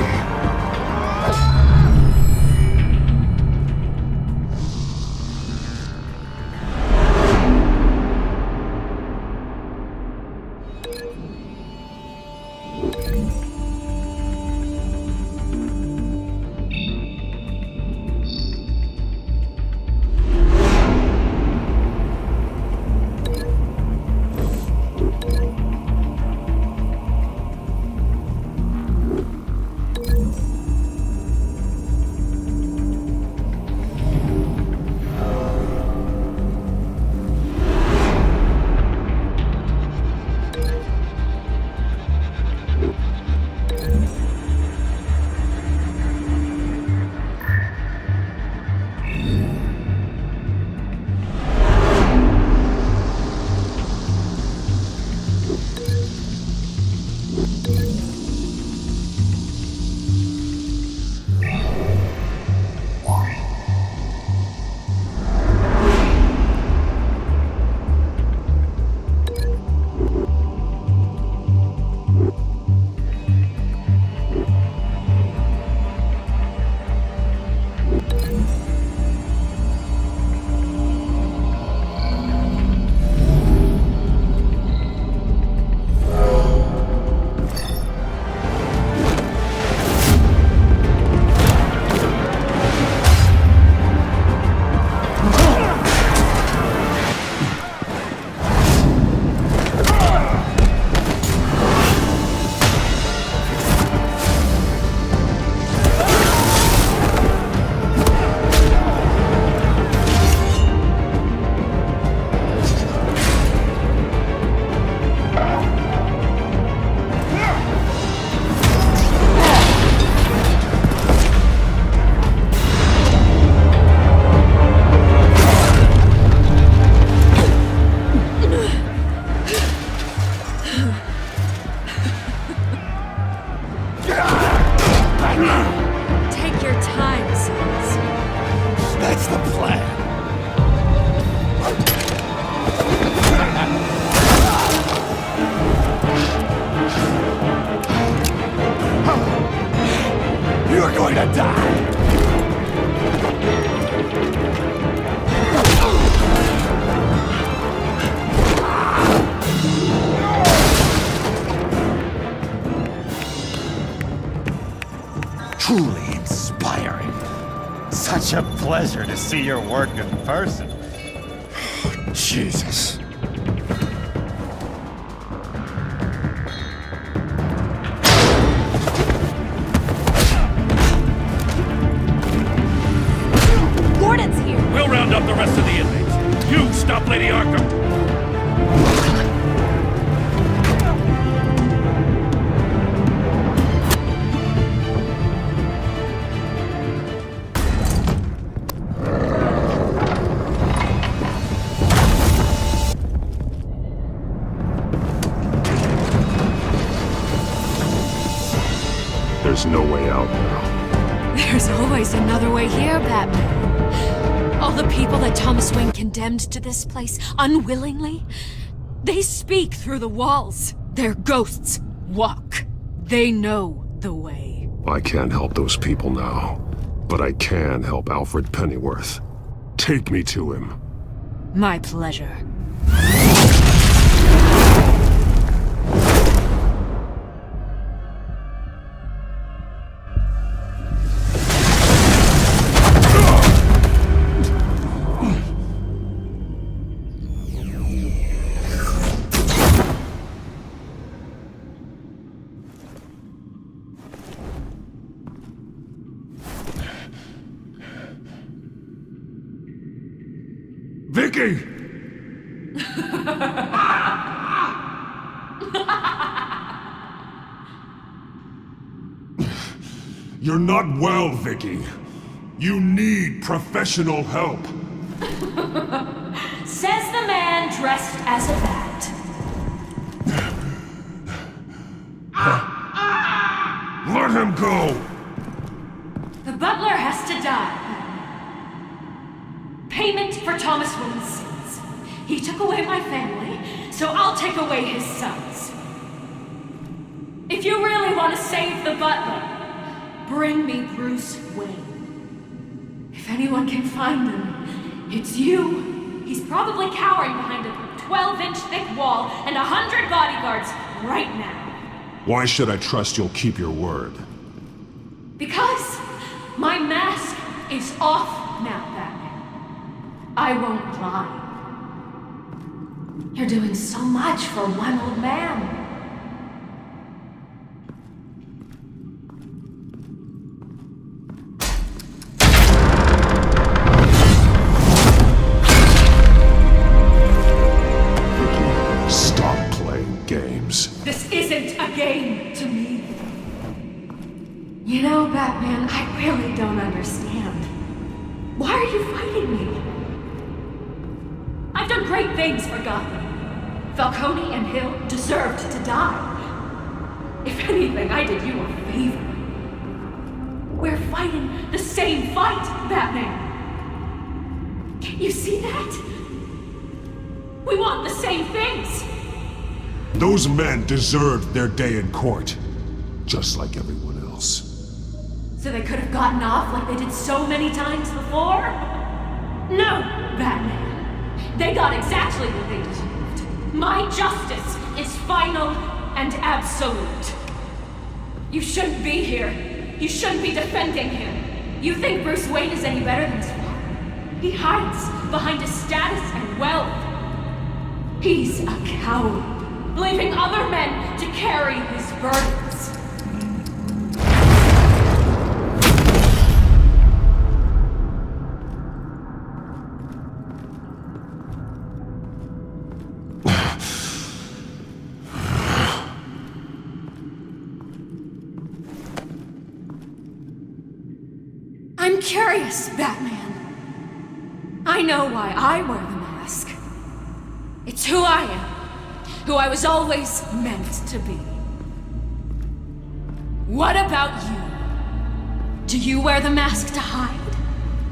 Take your time, sons. That's the plan. You're going to die. Truly inspiring. Such a pleasure to see your work in person. Jesus. Gordon's here. We'll round up the rest of the inmates. You stop Lady Arkham. There's no way out now. There's always another way here, Batman. All the people that Thomas Wayne condemned to this place unwillingly, they speak through the walls. Their ghosts walk. They know the way. I can't help those people now, but I can help Alfred Pennyworth. Take me to him. My pleasure. Vicky! You're not well, Vicky. You need professional help. Says the man dressed as a bat. Let him go! The butler has to die. Payment for Thomas Wayne's sins. He took away my family, so I'll take away his sons. If you really want to save the butler, bring me Bruce Wayne. If anyone can find him, it's you. He's probably cowering behind a 12-inch thick wall and 100 bodyguards right now. Why should I trust you'll keep your word? Because my mask is off now, Batman. I won't lie. You're doing so much for one old man. Stop playing games. This isn't a game to me. You know, Batman, I really don't understand. Why are you fighting me? I've done great things for Gotham. Falcone and Hill deserved to die. anything, I did you a favor. We're fighting the same fight, Batman. Can't you see that? We want the same things. Those men deserved their day in court, just like everyone else. So they could have gotten off like they did so many times before? No, Batman. They got exactly what they deserved. My justice is final and absolute. You shouldn't be here. You shouldn't be defending him. You think Bruce Wayne is any better than his father? He hides behind his status and wealth. He's a coward, leaving other men to carry his burdens. I'm curious, Batman. I know why I wear the mask. It's who I am, who I was always meant to be. What about you? Do you wear the mask to hide,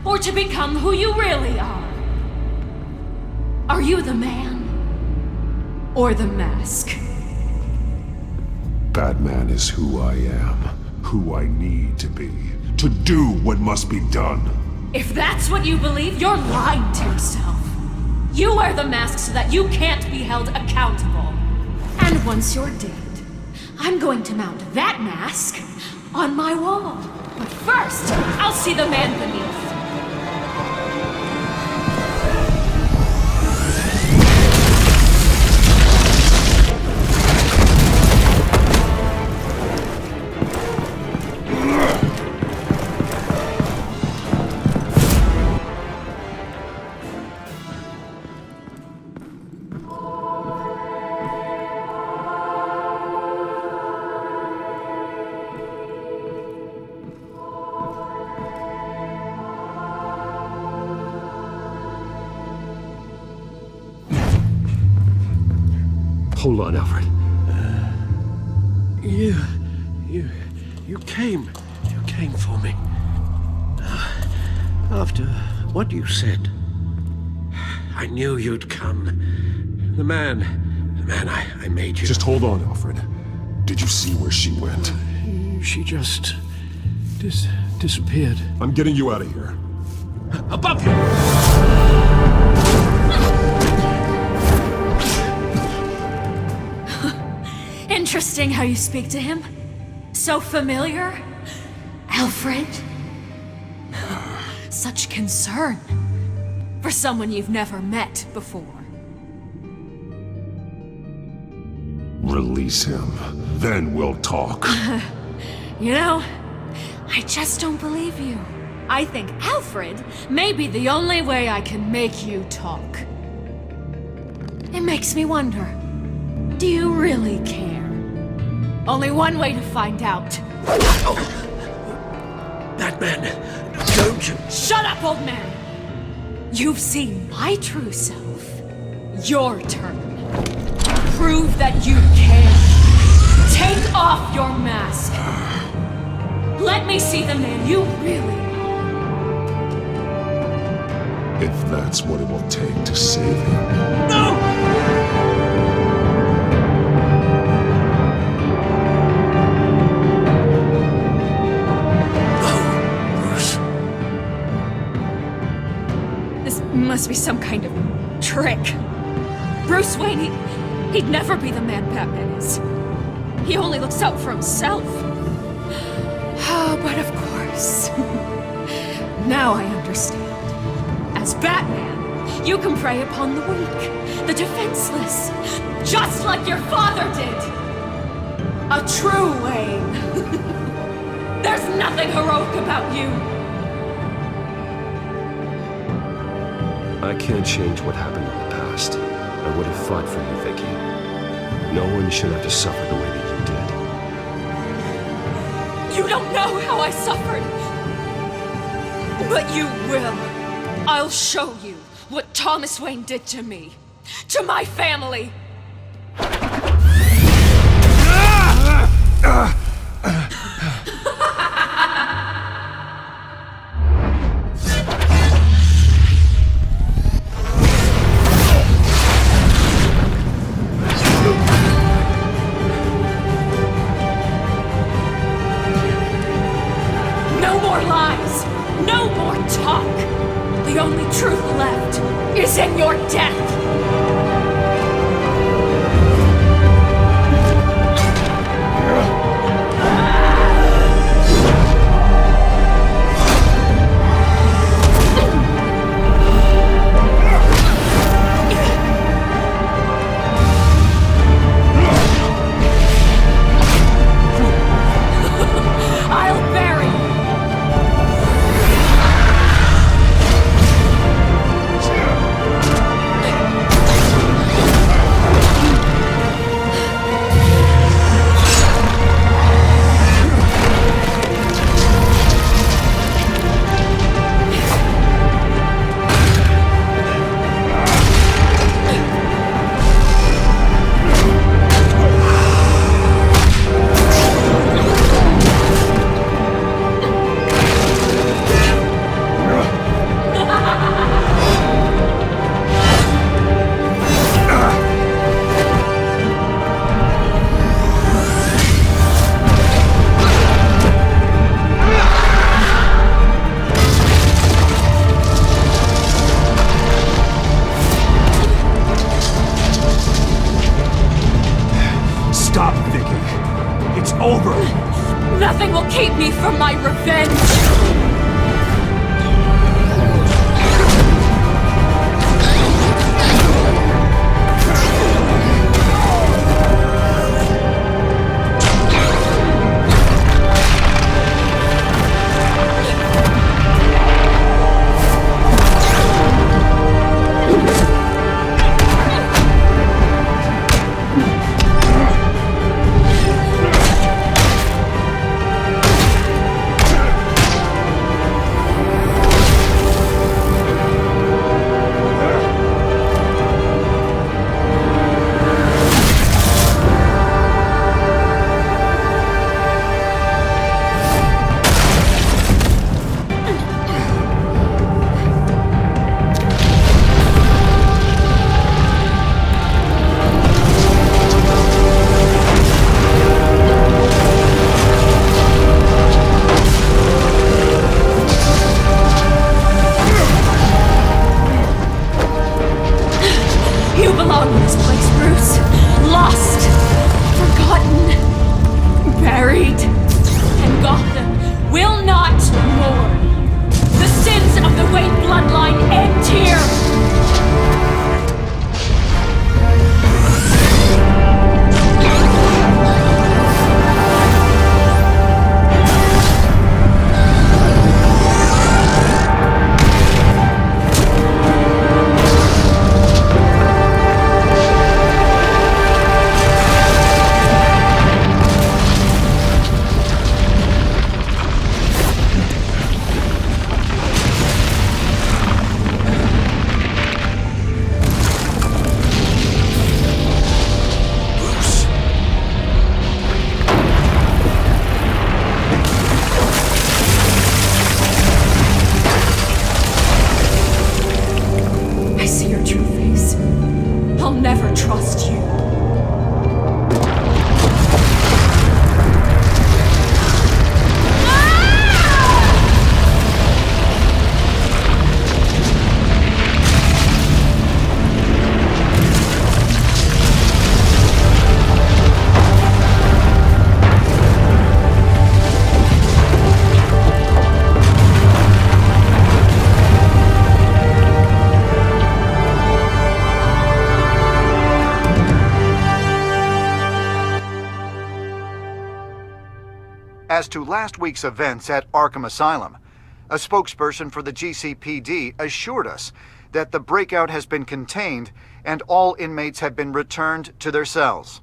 or to become who you really are? Are you the man, or the mask? Batman is who I am, who I need to be, to do what must be done. If that's what you believe, you're lying to yourself. You wear the mask so that you can't be held accountable. And once you're dead, I'm going to mount that mask on my wall. But first, I'll see the man beneath. Hold on, Alfred. You came for me. After what you said, I knew you'd come. The man I made you. Just hold on, Alfred. Did you see where she went? She just disappeared. I'm getting you out of here. Above you! Interesting how you speak to him. So familiar. Alfred. Such concern for someone you've never met before. Release him. Then we'll talk. You know, I just don't believe you. I think Alfred may be the only way I can make you talk. It makes me wonder, do you really care? Only one way to find out. Oh. Batman, don't you... Shut up, old man! You've seen my true self. Your turn. Prove that you care. Take off your mask. Let me see the man you really are. If that's what it will take to save him. No! Must be some kind of trick. Bruce Wayne, he'd never be the man Batman is. He only looks out for himself. Oh, but of course. Now I understand. As Batman, you can prey upon the weak, the defenseless, just like your father did. A true Wayne. There's nothing heroic about you. I can't change what happened in the past. I would have fought for you, Vicky. No one should have to suffer the way that you did. You don't know how I suffered. But you will. I'll show you what Thomas Wayne did to me. To my family. lies! No more talk! The only truth left is in your death! Nothing will keep me from my revenge! As to last week's events at Arkham Asylum, a spokesperson for the GCPD assured us that the breakout has been contained and all inmates have been returned to their cells.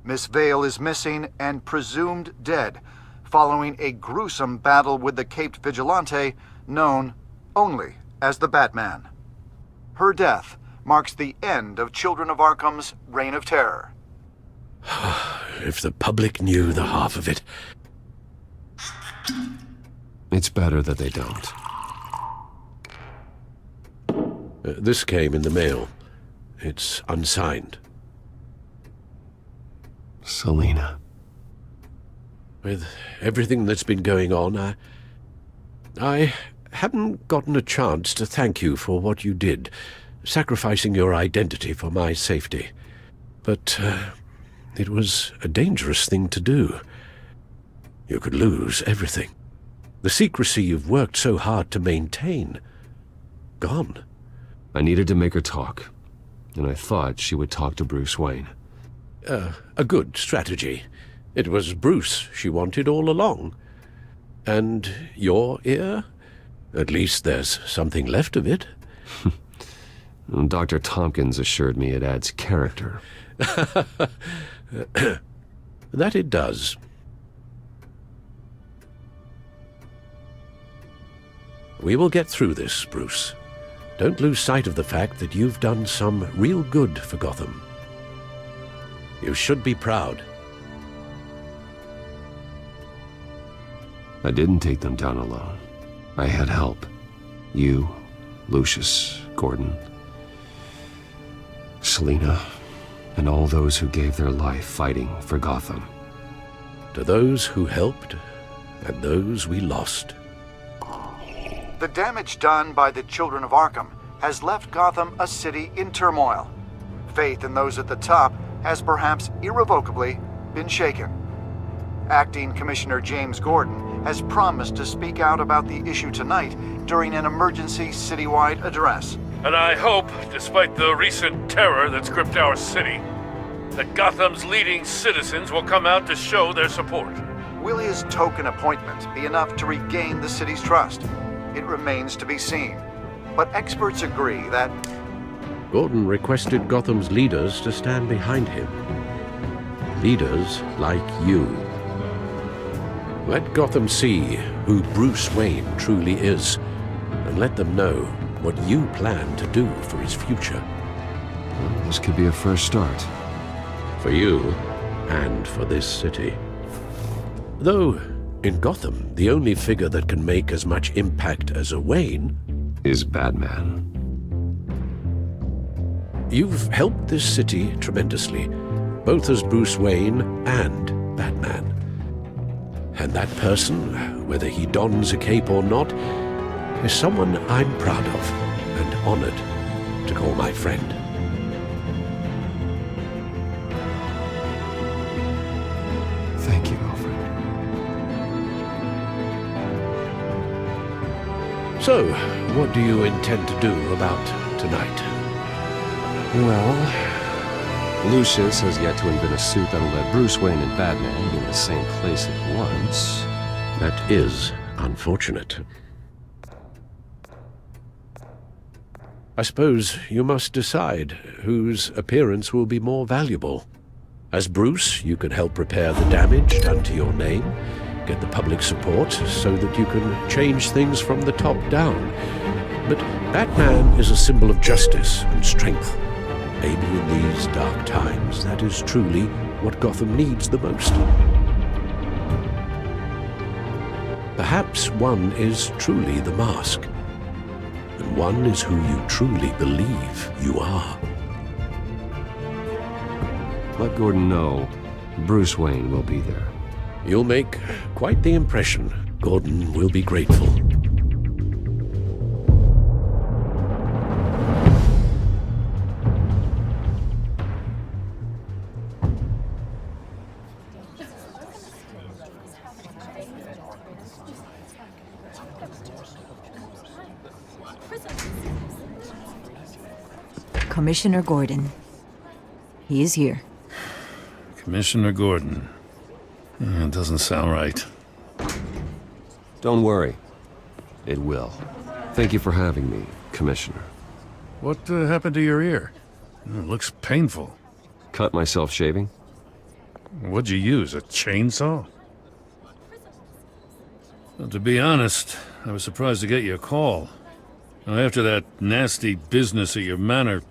Miss Vale is missing and presumed dead following a gruesome battle with the caped vigilante known only as the Batman. Her death marks the end of Children of Arkham's reign of terror. If the public knew the half of it. It's better that they don't. This came in the mail. It's unsigned. Selina. With everything that's been going on, I haven't gotten a chance to thank you for what you did, sacrificing your identity for my safety. But it was a dangerous thing to do. You could lose everything. The secrecy you've worked so hard to maintain. Gone. I needed to make her talk, and I thought she would talk to Bruce Wayne. A good strategy. It was Bruce she wanted all along. And your ear? At least there's something left of it. Dr. Tompkins assured me it adds character. That it does. We will get through this, Bruce. Don't lose sight of the fact that you've done some real good for Gotham. You should be proud. I didn't take them down alone. I had help. You, Lucius, Gordon, Selina, and all those who gave their life fighting for Gotham. To those who helped, and those we lost. The damage done by the Children of Arkham has left Gotham a city in turmoil. Faith in those at the top has perhaps irrevocably been shaken. Acting Commissioner James Gordon has promised to speak out about the issue tonight during an emergency citywide address. And I hope, despite the recent terror that's gripped our city, that Gotham's leading citizens will come out to show their support. Will his token appointment be enough to regain the city's trust? It remains to be seen. But experts agree that Gordon requested Gotham's leaders to stand behind him. Leaders like you. Let Gotham see who Bruce Wayne truly is, and let them know what you plan to do for his future. Well, this could be a first start. For you, and for this city. Though, in Gotham, the only figure that can make as much impact as a Wayne is Batman. You've helped this city tremendously, both as Bruce Wayne and Batman. And that person, whether he dons a cape or not, is someone I'm proud of and honored to call my friend. Thank you, Alfred. So, what do you intend to do about tonight? Well, Lucius has yet to invent a suit that'll let Bruce Wayne and Batman be in the same place at once. That is unfortunate. I suppose you must decide whose appearance will be more valuable. As Bruce, you can help repair the damage done to your name, get the public support so that you can change things from the top down. But Batman is a symbol of justice and strength. Maybe in these dark times, that is truly what Gotham needs the most. Perhaps one is truly the mask, and one is who you truly believe you are. Let Gordon know Bruce Wayne will be there. You'll make quite the impression. Gordon will be grateful. Commissioner Gordon. He is here. Commissioner Gordon. It doesn't sound right. Don't worry. It will. Thank you for having me, Commissioner. What happened to your ear? It looks painful. Cut myself shaving? What'd you use, a chainsaw? Well, to be honest, I was surprised to get your call. Now, after that nasty business at your manor,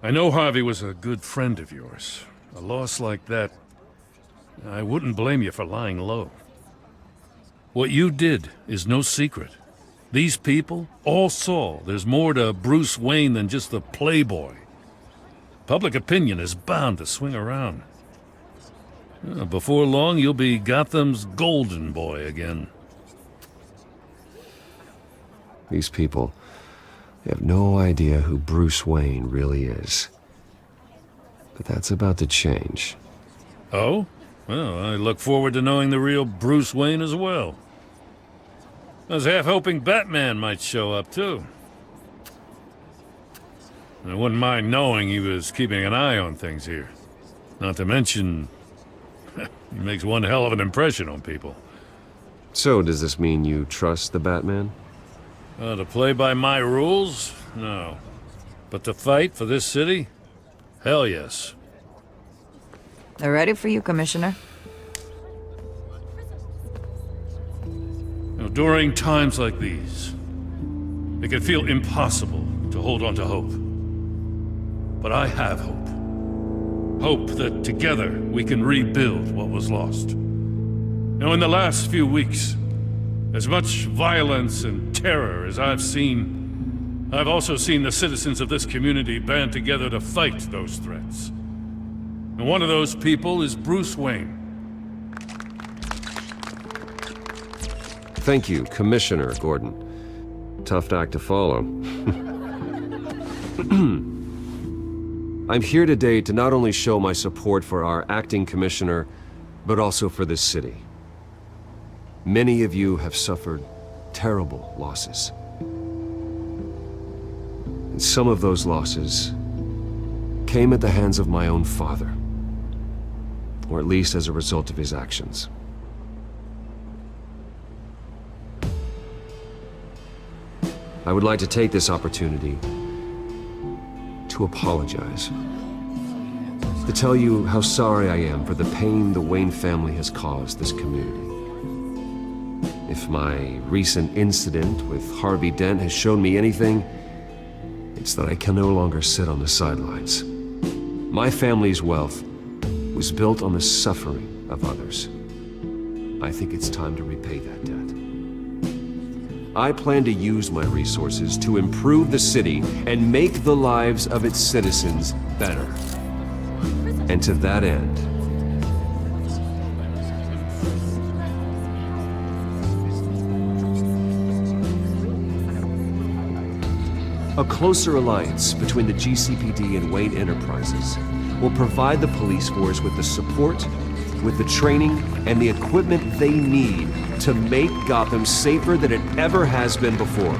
I know Harvey was a good friend of yours. A loss like that, I wouldn't blame you for lying low. What you did is no secret. These people all saw there's more to Bruce Wayne than just the playboy. Public opinion is bound to swing around. Before long, you'll be Gotham's golden boy again. These people, they have no idea who Bruce Wayne really is. But that's about to change. Oh? Well, I look forward to knowing the real Bruce Wayne as well. I was half hoping Batman might show up, too. I wouldn't mind knowing he was keeping an eye on things here. Not to mention, he makes one hell of an impression on people. So, does this mean you trust the Batman? To play by my rules? No. But to fight for this city? Hell yes. They're ready for you, Commissioner. During times like these, it can feel impossible to hold on to hope. But I have hope. Hope that together we can rebuild what was lost. In the last few weeks, as much violence and terror as I've seen, I've also seen the citizens of this community band together to fight those threats. And one of those people is Bruce Wayne. Thank you, Commissioner Gordon. Tough act to follow. I'm here today to not only show my support for our acting commissioner, but also for this city. Many of you have suffered terrible losses. And some of those losses came at the hands of my own father, or at least as a result of his actions. I would like to take this opportunity to apologize. To tell you how sorry I am for the pain the Wayne family has caused this community. If my recent incident with Harvey Dent has shown me anything, it's that I can no longer sit on the sidelines. My family's wealth was built on the suffering of others. I think it's time to repay that debt. I plan to use my resources to improve the city and make the lives of its citizens better. And to that end, a closer alliance between the GCPD and Wayne Enterprises will provide the police force with the support, with the training, and the equipment they need to make Gotham safer than it ever has been before.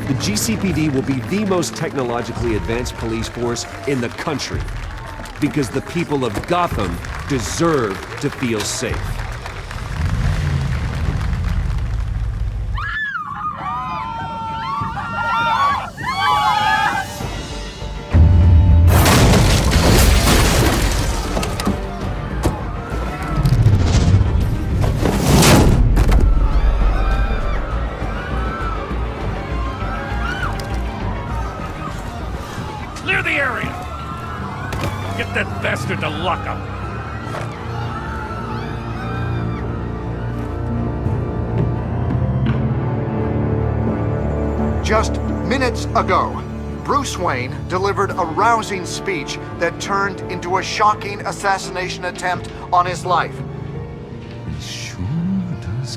The GCPD will be the most technologically advanced police force in the country, because the people of Gotham deserve to feel safe. Clear the area! Get that bastard to lock up! Just minutes ago, Bruce Wayne delivered a rousing speech that turned into a shocking assassination attempt on his life. Sure does